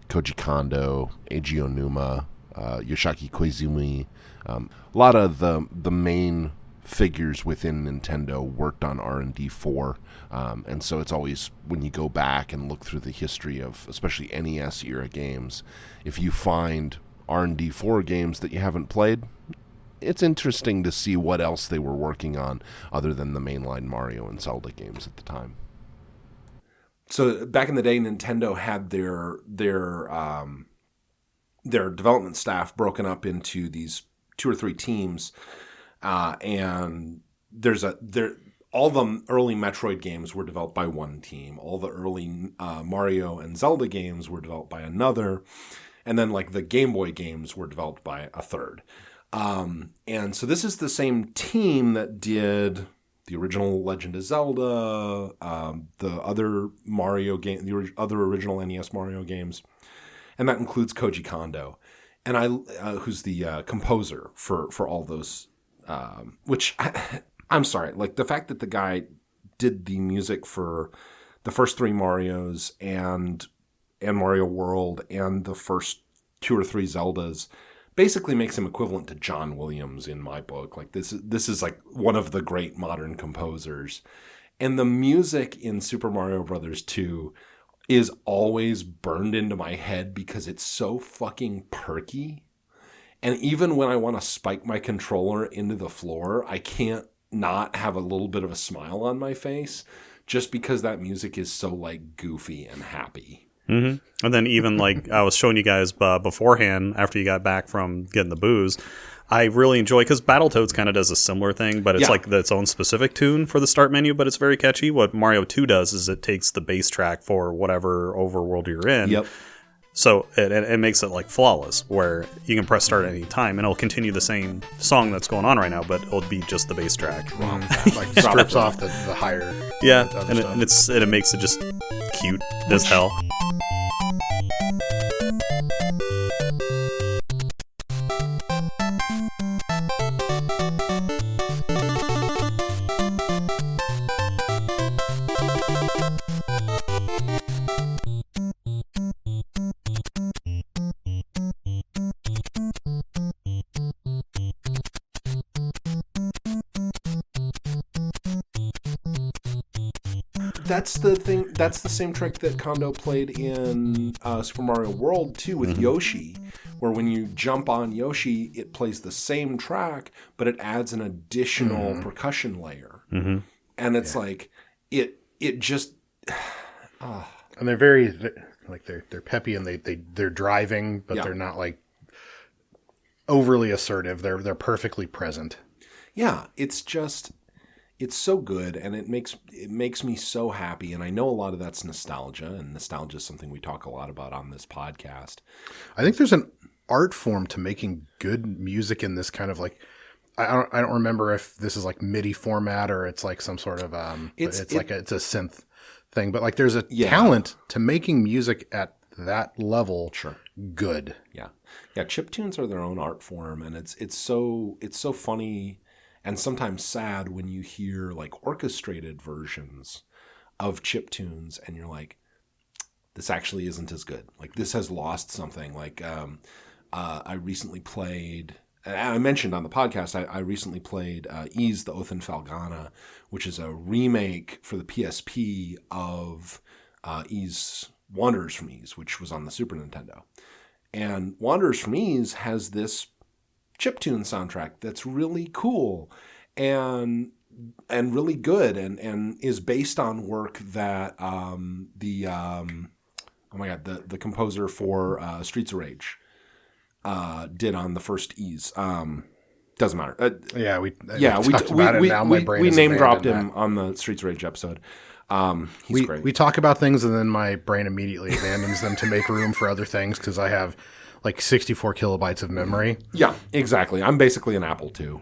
Koji Kondo, Eiji Onuma, Yoshiaki Koizumi. A lot of the main figures within Nintendo worked on R&D 4, and so it's always, when you go back and look through the history of especially NES era games, if you find R&D 4 games that you haven't played, it's interesting to see what else they were working on other than the mainline Mario and Zelda games at the time. So back in the day, Nintendo had their development staff broken up into these 2 or 3 teams, and all the early Metroid games were developed by one team. All the early Mario and Zelda games were developed by another, and then like the Game Boy games were developed by a third. And so this is the same team that did the original Legend of Zelda, the other Mario game, the other original NES Mario games, and that includes Koji Kondo. and who's the composer for all those, which I'm sorry, like the fact that the guy did the music for the first 3 Marios and Mario World and the first 2 or 3 Zeldas basically makes him equivalent to John Williams in my book. Like this is like one of the great modern composers. And the music in Super Mario Brothers 2 is always burned into my head because it's so fucking perky. And even when I want to spike my controller into the floor, I can't not have a little bit of a smile on my face just because that music is so like goofy and happy. Mm-hmm. And then even like I was showing you guys beforehand after you got back from getting the booze, I really enjoy, because Battletoads kind of does a similar thing, but it's like its own specific tune for the start menu, but it's very catchy. What Mario 2 does is it takes the bass track for whatever overworld you're in. Yep. So it makes it like flawless, where you can press start at any time and it'll continue the same song that's going on right now, but it'll be just the bass track. Like strips off the higher. Yeah, and it makes it just cute as hell. That's the thing. That's the same trick that Kondo played in Super Mario World 2 with Yoshi, where when you jump on Yoshi, it plays the same track, but it adds an additional percussion layer. Mm-hmm. And it's like it just. And they're very like they're peppy and they're driving, but they're not like overly assertive. They're perfectly present. Yeah, it's so good, and it makes me so happy. And I know a lot of that's nostalgia, and nostalgia is something we talk a lot about on this podcast. I think there's an art form to making good music in this kind of like, I don't remember if this is like MIDI format or it's like some sort of it's a synth thing, but like there's a talent to making music at that level. Sure. Good. Yeah. Chiptunes are their own art form, and it's so funny and sometimes sad when you hear like orchestrated versions of chiptunes and you're like, this actually isn't as good. Like this has lost something. Like I recently played, and I mentioned on the podcast, I recently played Ys the Oath and Falgana, which is a remake for the PSP of Ys Wanderers from Ys, which was on the Super Nintendo. And Wanderers from Ys has this chiptune soundtrack that's really cool and really good and is based on work that the composer for Streets of Rage did on the first Ys. Doesn't matter. We name dropped him on the Streets of Rage episode. He's great. We talk about things and then my brain immediately abandons them to make room for other things because I have like 64 kilobytes of memory. Yeah, exactly. I'm basically an Apple II.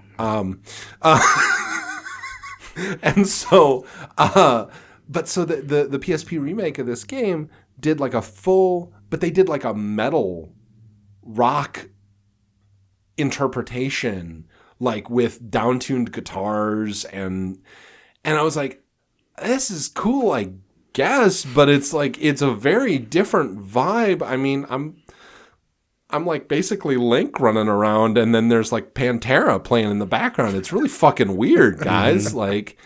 And so, but so the PSP remake of this game did like but they did like a metal rock interpretation, like with down-tuned guitars and I was like, this is cool, I guess, but it's like, it's a very different vibe. I mean, I'm like basically Link running around and then there's like Pantera playing in the background. It's really fucking weird, guys. like,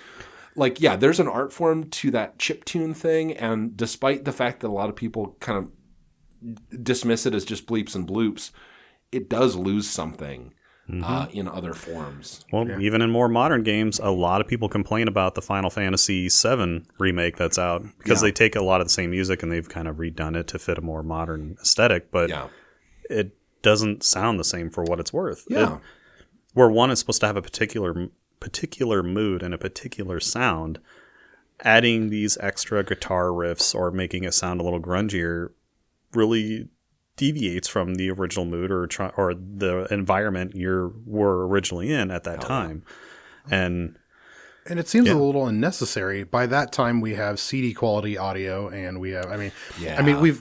yeah, there's an art form to that chiptune thing. And despite the fact that a lot of people kind of dismiss it as just bleeps and bloops, it does lose something in other forms. Well, even in more modern games, a lot of people complain about the Final Fantasy VII remake that's out because they take a lot of the same music and they've kind of redone it to fit a more modern aesthetic. But it doesn't sound the same for what it's worth. Yeah. Where one is supposed to have a particular mood and a particular sound, adding these extra guitar riffs or making it sound a little grungier really deviates from the original mood or the environment you were originally in at that time. And And it seems a little unnecessary. By that time, we have CD quality audio, and we have.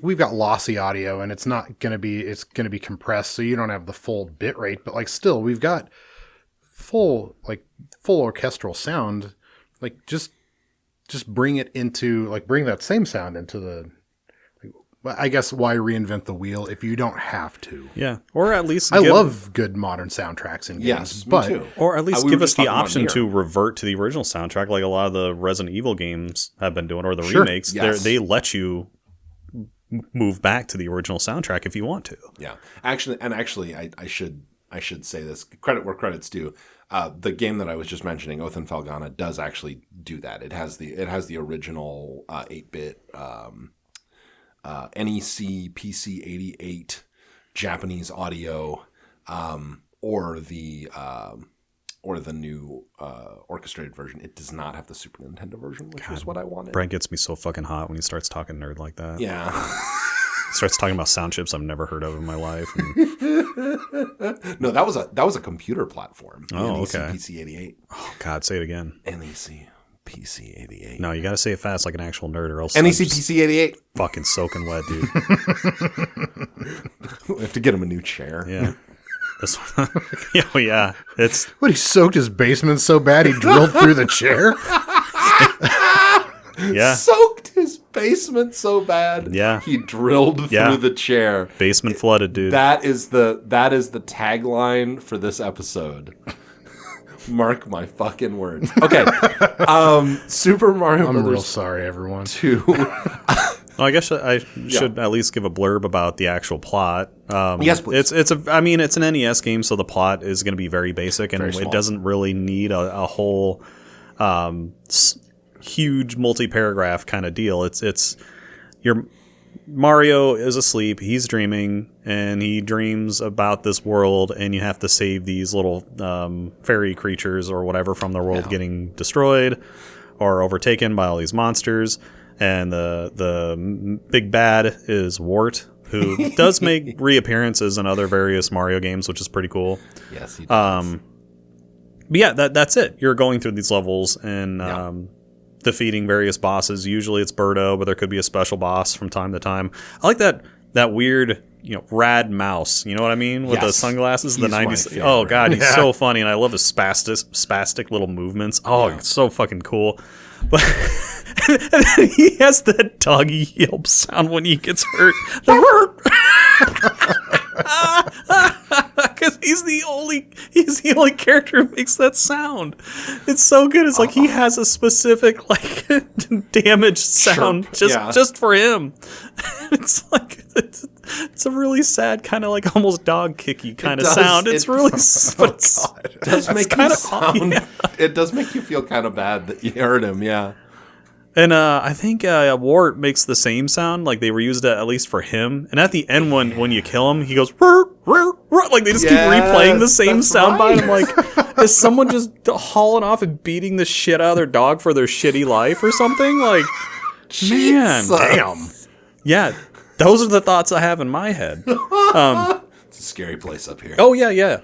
We've got lossy audio, and it's not going to be. It's going to be compressed, so you don't have the full bit rate. But like, still, we've got full orchestral sound. Like, just bring it into bring that same sound into the. I guess why reinvent the wheel if you don't have to? Yeah, or at least I love good modern soundtracks in games. Yes, but me too. Or at least give us the option to revert to the original soundtrack, like a lot of the Resident Evil games have been doing, or the remakes. Yes. They let you move back to the original soundtrack if you want to. Yeah, actually, I should say this. Credit where credit's due. The game that I was just mentioning, Oath and Felghana, does actually do that. It has the original 8-bit. NEC PC-88 Japanese audio, or the new orchestrated version. It does not have the Super Nintendo version, which was what I wanted. Brent gets me so fucking hot when he starts talking nerd like that. Yeah. Starts talking about sound chips I've never heard of in my life. No, that was a computer platform. Oh, NEC okay. PC-88. Oh God, say it again. NEC PC-88. No, you got to say it fast like an actual nerd, or else NEC I'm just PC-88. fucking soaking wet, dude. We have to get him a new chair. Yeah. This one. Oh yeah, it's What, he soaked his basement so bad he drilled through the chair? yeah. Soaked his basement so bad. Yeah. He drilled through the chair. Basement flooded, dude. That is the tagline for this episode. Mark my fucking words. Okay. Super Mario I'm real Brothers sorry, everyone. 2. I guess I should at least give a blurb about the actual plot. Yes, please. It's an NES game, so the plot is going to be very basic, and it doesn't really need a whole huge multi-paragraph kind of deal. It's your Mario is asleep, he's dreaming, and he dreams about this world, and you have to save these little fairy creatures or whatever from the world getting destroyed or overtaken by all these monsters. And the big bad is Wart, who does make reappearances in other various Mario games, which is pretty cool. Yes, he does. But yeah, that's it. You're going through these levels and defeating various bosses. Usually it's Birdo, but there could be a special boss from time to time. I like that weird, rad mouse. You know what I mean? With the sunglasses, the 90s. Oh god, he's so funny, and I love his spastic little movements. Oh, it's so fucking cool. But and then he has that doggy yelp sound when he gets hurt. Because he's the only character who makes that sound. It's so good. It's like he has a specific damage sound just for him. It's like it's a really sad kind of almost dog kicky kind of sound. It's really it does make you sound. Yeah. It does make you feel kind of bad that you heard him. Yeah. And I think Wart makes the same sound. Like they reused it at least for him. And at the end, when you kill him, he goes rrr, rrr, rrr. Like they just keep replaying the same sound bite. I'm like, is someone just hauling off and beating the shit out of their dog for their shitty life or something? Like, man, damn. Yeah, those are the thoughts I have in my head. It's a scary place up here. Oh yeah.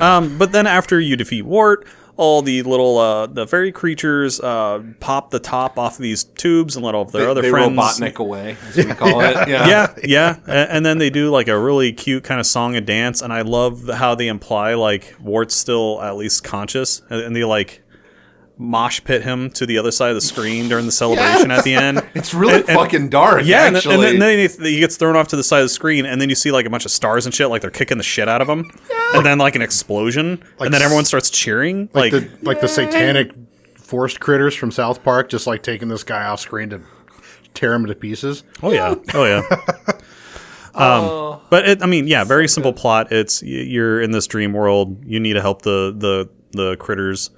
But then after you defeat Wart, all the little the fairy creatures pop the top off of these tubes and let all of their other friends Robotnik away, as we call it. Yeah. And then they do a really cute kind of song and dance, and I love how they imply Wart's still at least conscious, and they mosh pit him to the other side of the screen during the celebration at the end. It's really fucking dark. Yeah, actually. and then he gets thrown off to the side of the screen, and then you see a bunch of stars and shit, they're kicking the shit out of him, and then an explosion, and then everyone starts cheering, the satanic forest critters from South Park, just taking this guy off screen to tear him to pieces. Oh yeah. But very simple plot. It's you're in this dream world. You need to help the critters.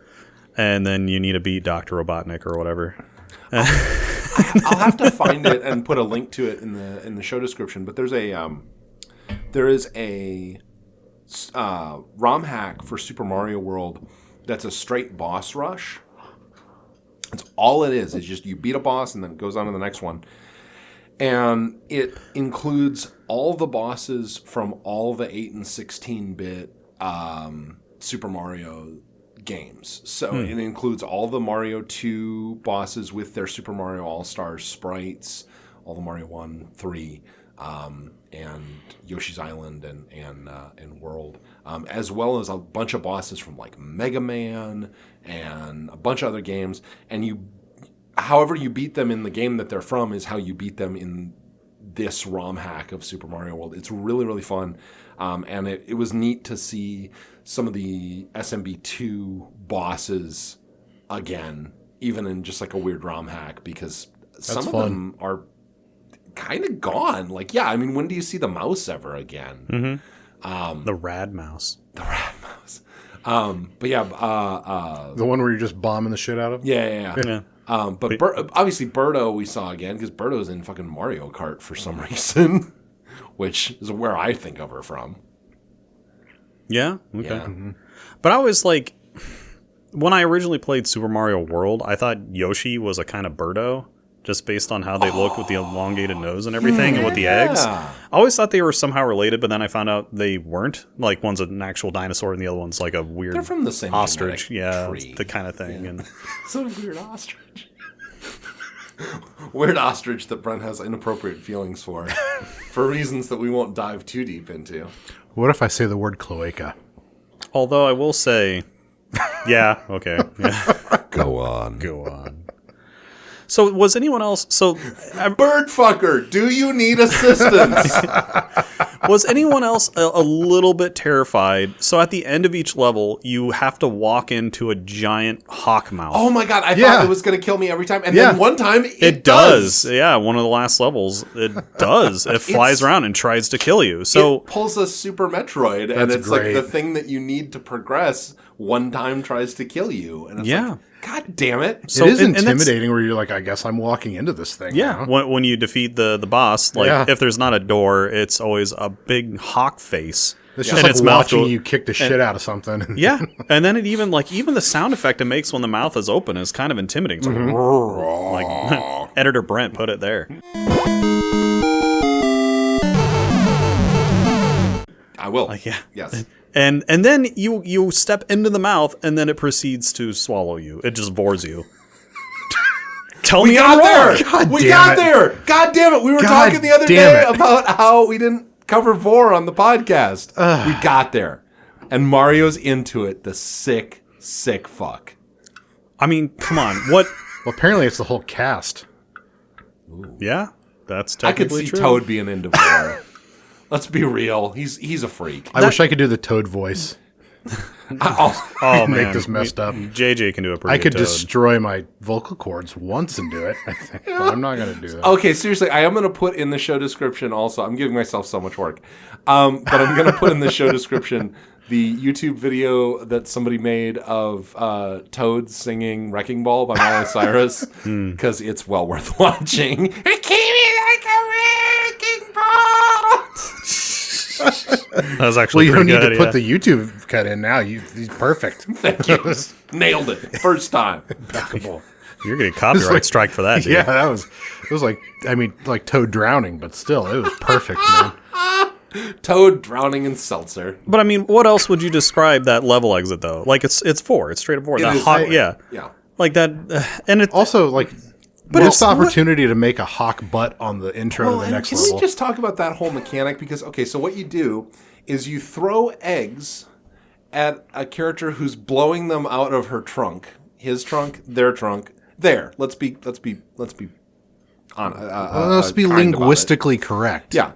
And then you need to beat Dr. Robotnik or whatever. I'll have to find it and put a link to it in the show description. But there is a ROM hack for Super Mario World that's a straight boss rush. It's all it is just you beat a boss and then it goes on to the next one. And it includes all the bosses from all the 8 and 16-bit Super Mario games. So it includes all the Mario 2 bosses with their Super Mario All-Stars sprites, all the Mario 1, 3, and Yoshi's Island and World, as well as a bunch of bosses from like Mega Man and a bunch of other games. And however you beat them in the game that they're from is how you beat them in this ROM hack of Super Mario World. It's really, really fun. And it was neat to see some of the SMB2 bosses again, even in just like a weird ROM hack, because some of them are kind of gone. Like, yeah, I mean, when do you see the mouse ever again? The rad mouse. The rad mouse. But yeah, the one where you're just bombing the shit out of? Yeah. But obviously Birdo we saw again, because Birdo's in fucking Mario Kart for some reason, which is where I think of her from. Yeah? Okay. Yeah. But I was like, when I originally played Super Mario World, I thought Yoshi was a kind of Birdo, just based on how they look with the elongated nose and everything, and with the eggs. I always thought they were somehow related, but then I found out they weren't. Like, one's an actual dinosaur and the other one's like a weird They're from the same ostrich. Yeah, tree. the kind of thing. Yeah. And so weird ostrich. Weird ostrich that Brent has inappropriate feelings for reasons that we won't dive too deep into. What if I say the word cloaca? although I will say, yeah, okay. Yeah. Go on. Go on. So was anyone else? So bird fucker, do you need assistance? was anyone else a little bit terrified? So at the end of each level, you have to walk into a giant hawk mouth. Oh my god, I thought it was going to kill me every time. And then one time, it does. Yeah, one of the last levels, it does. It flies around and tries to kill you. So it pulls a Super Metroid, and it's great. like the thing that you need to progress one time tries to kill you. And it's like, god damn it. So, it is intimidating where you're like, I guess I'm walking into this thing. Yeah, when you defeat the boss, like if there's not a door, it's always a big hawk face. It's just like watching you kick the shit out of something. Yeah, and then it even the sound effect it makes when the mouth is open is kind of intimidating. It's like Editor Brent put it there. I will. Yeah. Yes. And then you step into the mouth, and then it proceeds to swallow you. It just bores you. Tell me I'm wrong. We got there. God damn it. We were talking the other day about how we didn't cover vor on the podcast. We got there. And Mario's into it. The sick fuck. I mean, come on. What? Well, apparently it's the whole cast. Ooh. Yeah, that's technically true. I could see true. Toad being into vor. Let's be real. He's a freak. I wish I could do the Toad voice. Man, make this messed up. JJ can do a pretty I could good Toad. Destroy my vocal cords once and do it. I think, but I'm not going to do that. Okay, seriously, I am going to put in the show description also. I'm giving myself so much work. But I'm going to put in the show description the YouTube video that somebody made of Toad singing Wrecking Ball by Miley Cyrus, because it's well worth watching. That was actually you don't need good, to put the YouTube cut in now. He's perfect. Thank you. Nailed it. First time. Impeccable. You're getting a copyright strike for that, dude. Yeah, it was like Toad drowning, but still, it was perfect, man. Toad drowning in seltzer. But I mean, what else would you describe that level exit though? Like it's 4. It's straight up 4. That hawk, yeah. Like that, and it's also like. But it's the opportunity to make a hawk butt on the intro to the next level. Can we just talk about that whole mechanic? Because, okay, so what you do is you throw eggs at a character who's blowing them out of her trunk. His trunk, their trunk. There. Let's be linguistically correct. Yeah.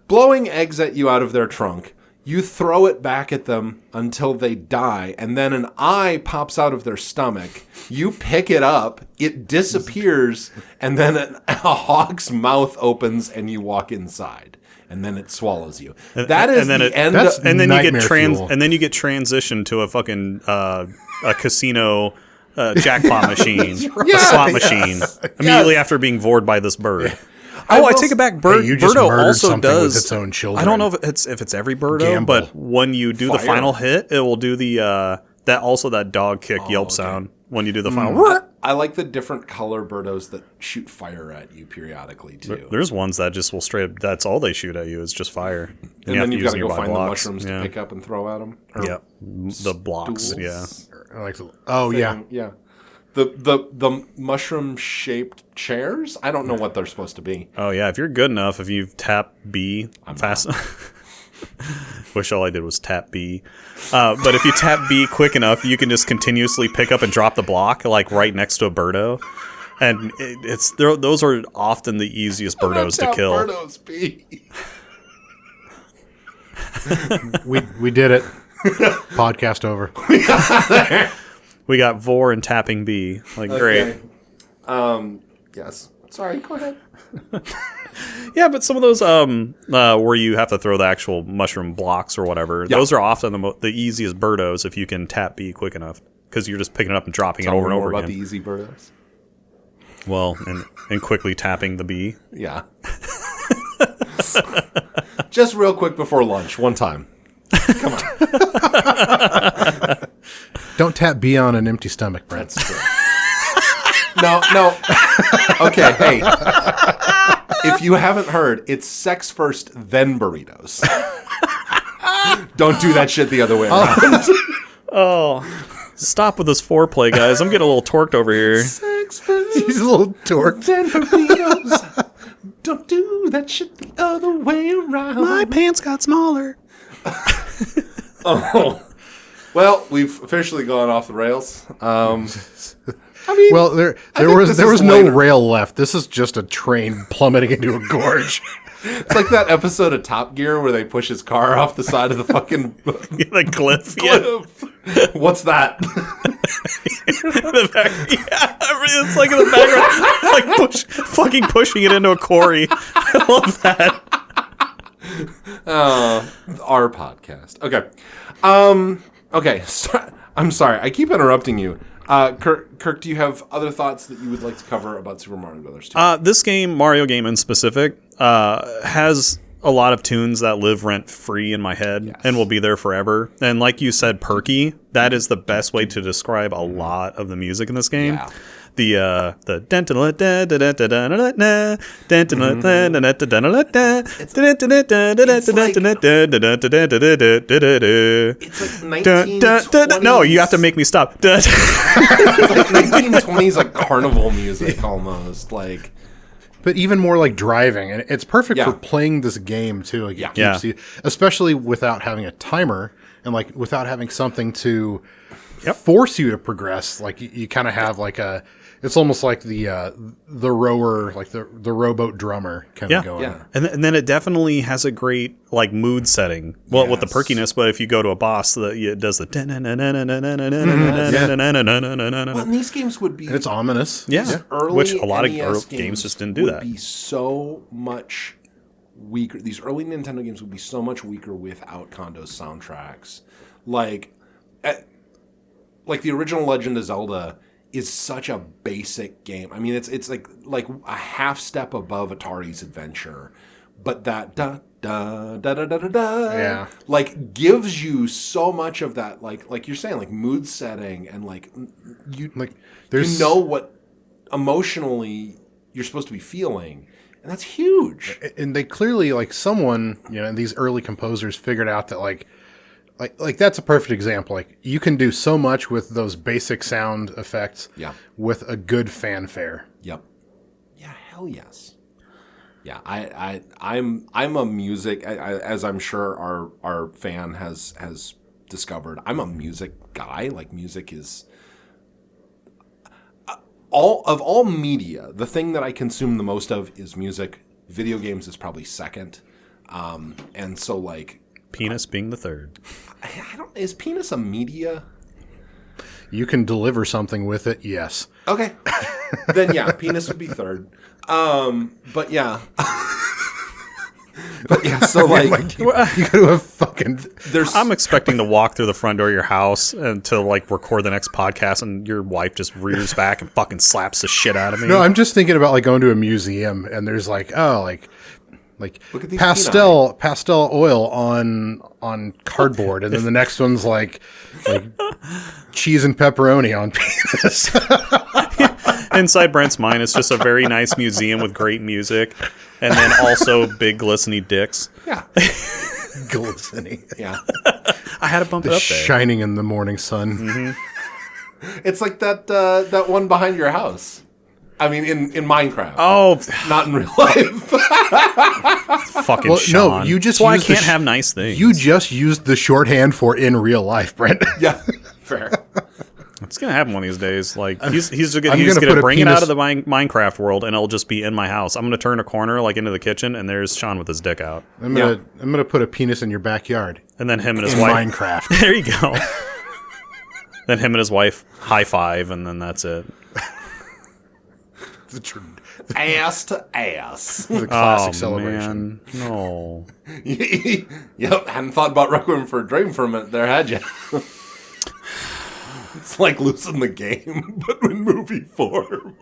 Blowing eggs at you out of their trunk. You throw it back at them until they die, and then an eye pops out of their stomach. You pick it up, it disappears, and then a hawk's mouth opens, and you walk inside, and then it swallows you. That is the end. And then you get transitioned to a fucking a casino jackpot machine, a slot machine, immediately after being vored by this bird. Yeah. I take it back. Birdo also does. With its own children. I don't know if it's every Birdo, but when you do the final hit, it will do the that dog kick yelp sound when you do the final. I like the different color birdos that shoot fire at you periodically too. There's ones that just will straight up, that's all they shoot at you is just fire. And then you've got to go find the mushrooms to pick up and throw at them. Yeah, the blocks. Yeah, Yeah. The mushroom shaped chairs. I don't know what they're supposed to be. Oh yeah, if you're good enough, if you tap B fast. Wish all I did was tap B. But if you tap B quick enough, you can just continuously pick up and drop the block, like right next to a birdo. And those are often the easiest birdos to kill. Birdos, B. we did it. Podcast over. We got Vor and tapping B. Like, Okay. great. Yes. Sorry, go ahead. Yeah, but some of those where you have to throw the actual mushroom blocks or whatever, those are often the easiest birdos if you can tap B quick enough, because you're just picking it up and dropping it over and over again. About the easy birdos. Well, and quickly tapping the B. Yeah. Just real quick before lunch, one time. Come on. Don't tap B on an empty stomach, Brent. That's true. No. Okay, hey. If you haven't heard, it's sex first, then burritos. Don't do that shit the other way around. Oh, stop with this foreplay, guys. I'm getting a little torqued over here. Sex first, He's a little torqued. then burritos. Don't do that shit the other way around. My pants got smaller. Oh. Well, we've officially gone off the rails. I mean, Well, there was no rail left. This is just a train plummeting into a gorge. it's like that episode of Top Gear where they push his car off the side of the fucking The cliff. Yeah. cliff. What's that? The back, yeah, it's like in the background, like fucking pushing it into a quarry. I love that. Our podcast. Okay. Okay. I'm sorry. I keep interrupting you. Kirk, do you have other thoughts that you would like to cover about Super Mario Brothers 2? This game, Mario game in specific, has a lot of tunes that live rent free in my head and will be there forever. And like you said, perky, that is the best way to describe a lot of the music in this game. Yeah. It's like 1920s. No, you have to make me stop. It's like 1920s like carnival music almost. Like, But even more like driving, and it's perfect Yeah. for playing this game too. Like, it Yeah. keeps you, especially without having a timer and like without having something to force you to progress. Like you kind of have like it's almost like the rower, like the rowboat drummer kind of going. Yeah. And then it definitely has a great like mood setting. Well, with the Yes. perkiness, but if you go to a boss, it does the. well, and these games would be And it's ominous. Yeah, early which a lot of NES games just didn't do that. Would be so much weaker. These early Nintendo games would be so much weaker without Kondo's soundtracks. Like the original Legend of Zelda is such a basic game. I mean, it's like a half step above Atari's Adventure, but that da da da da da da da like gives you so much of that like you're saying, like mood setting, and like you know what emotionally you're supposed to be feeling, and that's huge. And they clearly, like, someone, these early composers figured out that like that's a perfect example. Like, you can do so much with those basic sound effects with a good fanfare. Yep. Yeah, hell yes. Yeah, I'm a music, as I'm sure our fan has discovered. I'm a music guy. Like, music is all media. The thing that I consume the most of is music. Video games is probably second, and so like. Penis being the third. Is penis a media? You can deliver something with it, yes. Okay. Then yeah, penis would be third. But yeah. So like you go to a fucking. I'm expecting to walk through the front door of your house and to like record the next podcast, and your wife just rears back and fucking slaps the shit out of me. No, I'm just thinking about like going to a museum and there's like look at these pastel oil on cardboard, and then the next one's like cheese and pepperoni on penis. inside Brent's mind, it's just a very nice museum with great music, and then also big glistening dicks. Yeah. Glistening. Yeah. I had to bump it up there. Shining in the morning sun. Mm-hmm. It's like that one behind your house. I mean, in Minecraft. Oh, not in real life. fucking Sean. No, you just That's why I used the can't have nice things. You just used the shorthand for in real life, Brent. Yeah, fair. It's gonna happen one of these days. Like he's gonna bring it out of the Minecraft world, and it'll just be in my house. I'm gonna turn a corner like into the kitchen, and there's Sean with his dick out. I'm gonna put a penis in your backyard, and then him and his in wife. Minecraft. There you go. Then him and his wife high five, and then that's it. Ass to ass. The classic celebration. Man. No. Yep, hadn't thought about Requiem for a Dream for a minute there, had you? It's like losing the game, but in movie form.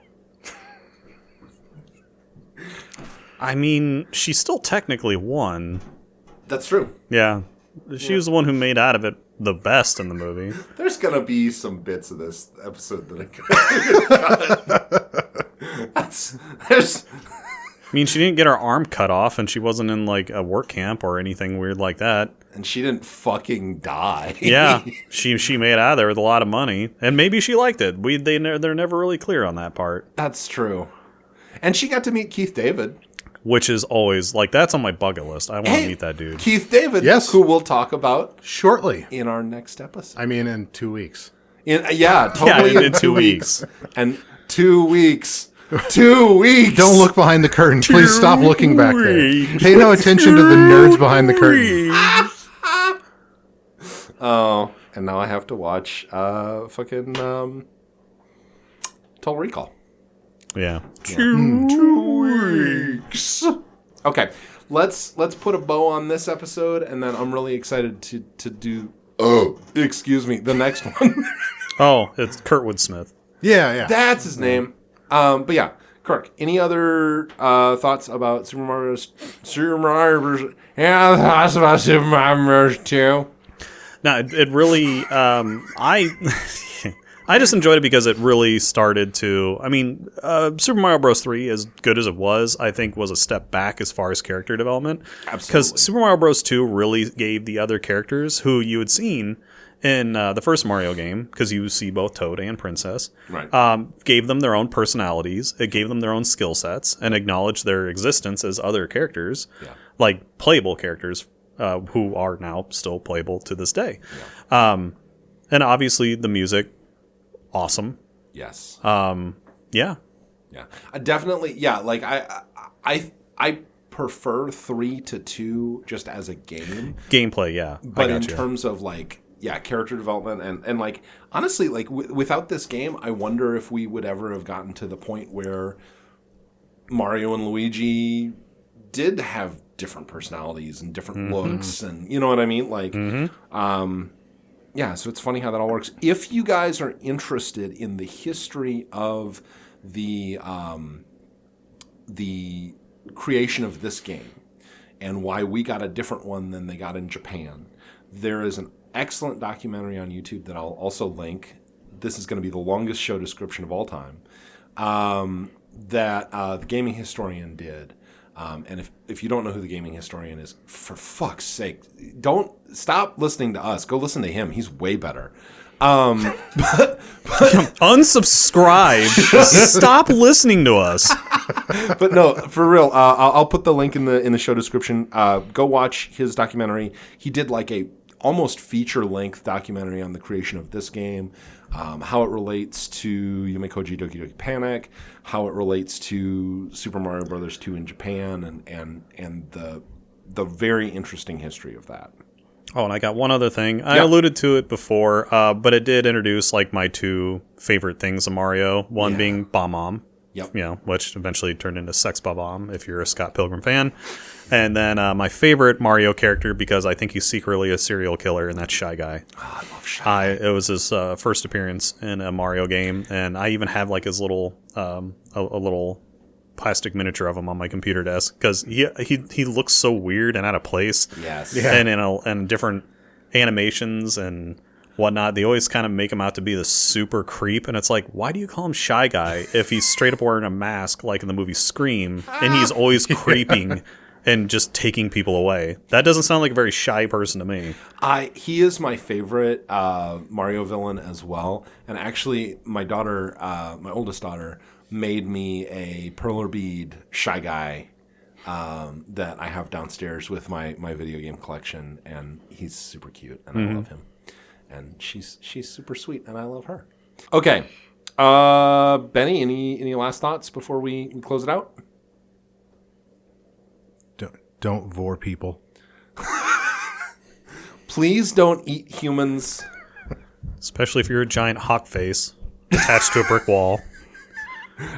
I mean, she still technically won. That's true. Yeah. She was the one who made out of it the best in the movie. There's going to be some bits of this episode that I mean, she didn't get her arm cut off, and she wasn't in, like, a work camp or anything weird like that. And she didn't fucking die. Yeah. She made out of there with a lot of money. And maybe she liked it. They're never really clear on that part. That's true. And she got to meet Keith David. Which is always, like, that's on my bucket list. I want to meet that dude. Keith David, yes, who we'll talk about shortly in our next episode. I mean, in 2 weeks. Totally in 2 weeks. And 2 weeks. 2 weeks. Don't look behind the curtain. Please stop looking back there. Pay no attention to the nerds behind the curtain. Oh, and now I have to watch fucking Total Recall. Yeah. 2 weeks. Okay, let's put a bow on this episode, and then I'm really excited to do. Oh, excuse me, the next one. Oh, it's Kurtwood Smith. Yeah. That's his name. But yeah, Kirk. Any other thoughts about Super Mario Bros. Yeah, thoughts about Super Mario Bros. 2. No, it really. I just enjoyed it because it really started to. I mean, Super Mario Bros. 3, as good as it was, I think was a step back as far as character development. Absolutely. Because Super Mario Bros. 2 really gave the other characters who you had seen in the first Mario game, because you see both Toad and Princess, right. Gave them their own personalities. It gave them their own skill sets and acknowledged their existence as other characters, like playable characters who are now still playable to this day. Yeah. And obviously the music. Awesome. Yes. Yeah. Definitely. Yeah. Like I prefer 3 to 2 just as a game. Gameplay. Yeah. But in terms of like, character development and like, honestly, like without this game, I wonder if we would ever have gotten to the point where Mario and Luigi did have different personalities and different looks, and you know what I mean? Like, yeah, so it's funny how that all works. If you guys are interested in the history of the creation of this game and why we got a different one than they got in Japan, there is an excellent documentary on YouTube that I'll also link. This is going to be the longest show description of all time, that the Gaming Historian did. And if you don't know who the Gaming Historian is, for fuck's sake, don't stop listening to us. Go listen to him. He's way better. Unsubscribe. Stop listening to us. But no, for real, I'll put the link in the show description. Go watch his documentary. He did like a almost feature-length documentary on the creation of this game, how it relates to Yumekoji Doki Doki Panic, how it relates to Super Mario Bros. 2 in Japan, and the very interesting history of that. Oh, and I got one other thing. I alluded to it before, but it did introduce like my 2 favorite things of Mario. One being Bomb-Omb. Yep. You know, which eventually turned into Sex Bob-Omb if you're a Scott Pilgrim fan. And then my favorite Mario character, because I think he's secretly a serial killer, and that's Shy Guy. Oh, I love Shy Guy. It was his first appearance in a Mario game, and I even have like his little a little plastic miniature of him on my computer desk, because he looks so weird and out of place. Yes. Yeah. And in different animations, and whatnot, they always kind of make him out to be the super creep, and it's like, why do you call him Shy Guy if he's straight up wearing a mask like in the movie Scream, and he's always creeping and just taking people away? That doesn't sound like a very shy person to me. He is my favorite Mario villain as well, and actually my daughter, my oldest daughter, made me a Perler Bead Shy Guy that I have downstairs with my video game collection, and he's super cute, and I love him. And she's super sweet, and I love her. Okay, Benny, any last thoughts before we close it out? Don't vor people. Please don't eat humans. Especially if you're a giant hawk face attached to a brick wall.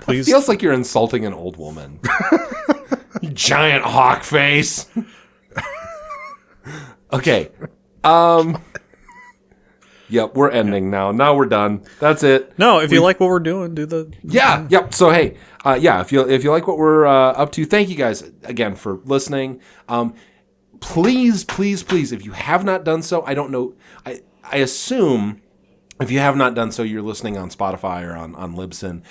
Please. It feels like you're insulting an old woman. You giant hawk face. Okay. Yep, we're ending now. Now we're done. That's it. No, if you like what we're doing, do the... Yeah, yep. So, hey, if you like what we're up to, thank you guys again for listening. Please, if you have not done so, I don't know. I assume if you have not done so, you're listening on Spotify or on Libsyn.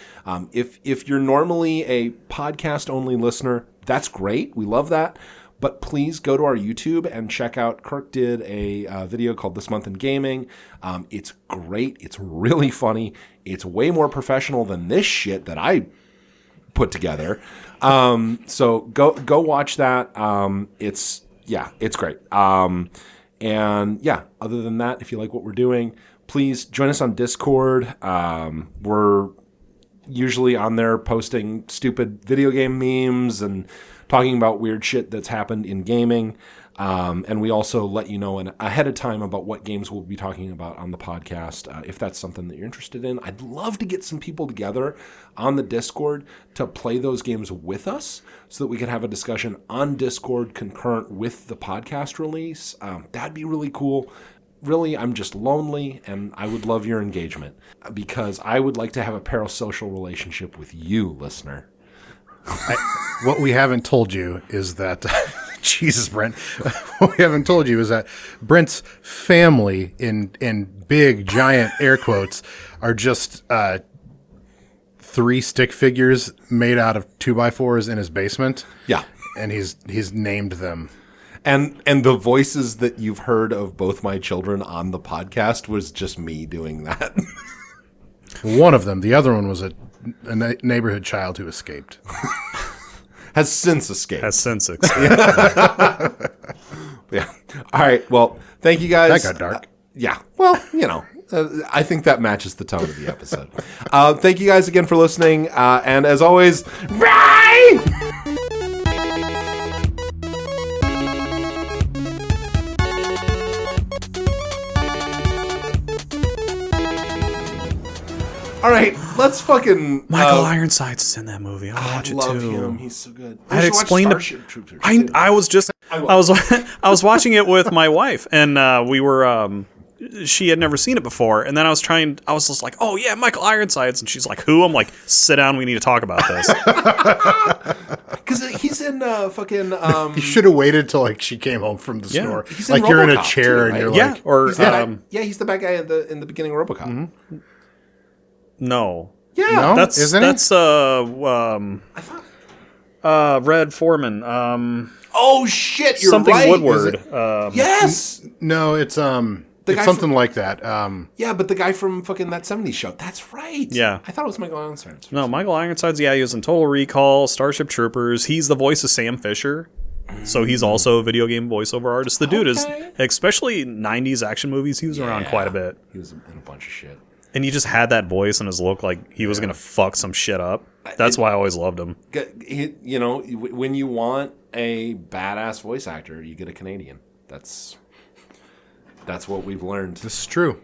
If you're normally a podcast-only listener, that's great. We love that. But please go to our YouTube and check out. Kirk did a video called This Month in Gaming. It's great. It's really funny. It's way more professional than this shit that I put together. So go watch that. It's great. And yeah, other than that, if you like what we're doing, please join us on Discord. We're usually on there posting stupid video game memes and talking about weird shit that's happened in gaming. And we also let you know ahead of time about what games we'll be talking about on the podcast. If that's something that you're interested in, I'd love to get some people together on the Discord to play those games with us so that we can have a discussion on Discord concurrent with the podcast release. That'd be really cool. Really, I'm just lonely, and I would love your engagement because I would like to have a parasocial relationship with you, listener. What we haven't told you is that, Jesus, Brent, what we haven't told you is that Brent's family, in big, giant air quotes, are just 3 stick figures made out of 2x4s in his basement. Yeah. And he's named them. And the voices that you've heard of both my children on the podcast was just me doing that. One of them. The other one was a neighborhood child who escaped. Has since escaped. Yeah. All right. Well, thank you guys. That got dark. Yeah. Well, I think that matches the tone of the episode. Thank you guys again for listening. And as always, bye! All right, let's fucking... Michael Ironsides is in that movie. I'll watch it too. I love him. He's so good. I had explained Starship Troopers. I was watching it with my wife, and we were she had never seen it before, and then I was just like, oh yeah, Michael Ironsides, and she's like, who? I'm like, sit down, we need to talk about this. Because he's in fucking... You should have waited till like she came home from the store. He's like in you're in a RoboCop chair too, and right? you're Yeah, like... or... he's the bad guy in the beginning of RoboCop. Mm-hmm. No. Yeah. No? That's Isn't that's it? I thought... Red Foreman. Oh shit, you're something right. Woodward. Yes. No, it's guy something like that. Yeah, but the guy from fucking that 70s show. That's right. Yeah. I thought it was Michael Ironsides. No, Michael Ironsides, yeah, he was in Total Recall, Starship Troopers. He's the voice of Sam Fisher. So he's also a video game voiceover artist. The dude is, especially 90s action movies, he was around quite a bit. He was in a bunch of shit. And he just had that voice and his look like he was going to fuck some shit up. That's why I always loved him. When you want a badass voice actor, you get a Canadian. That's what we've learned. This is true.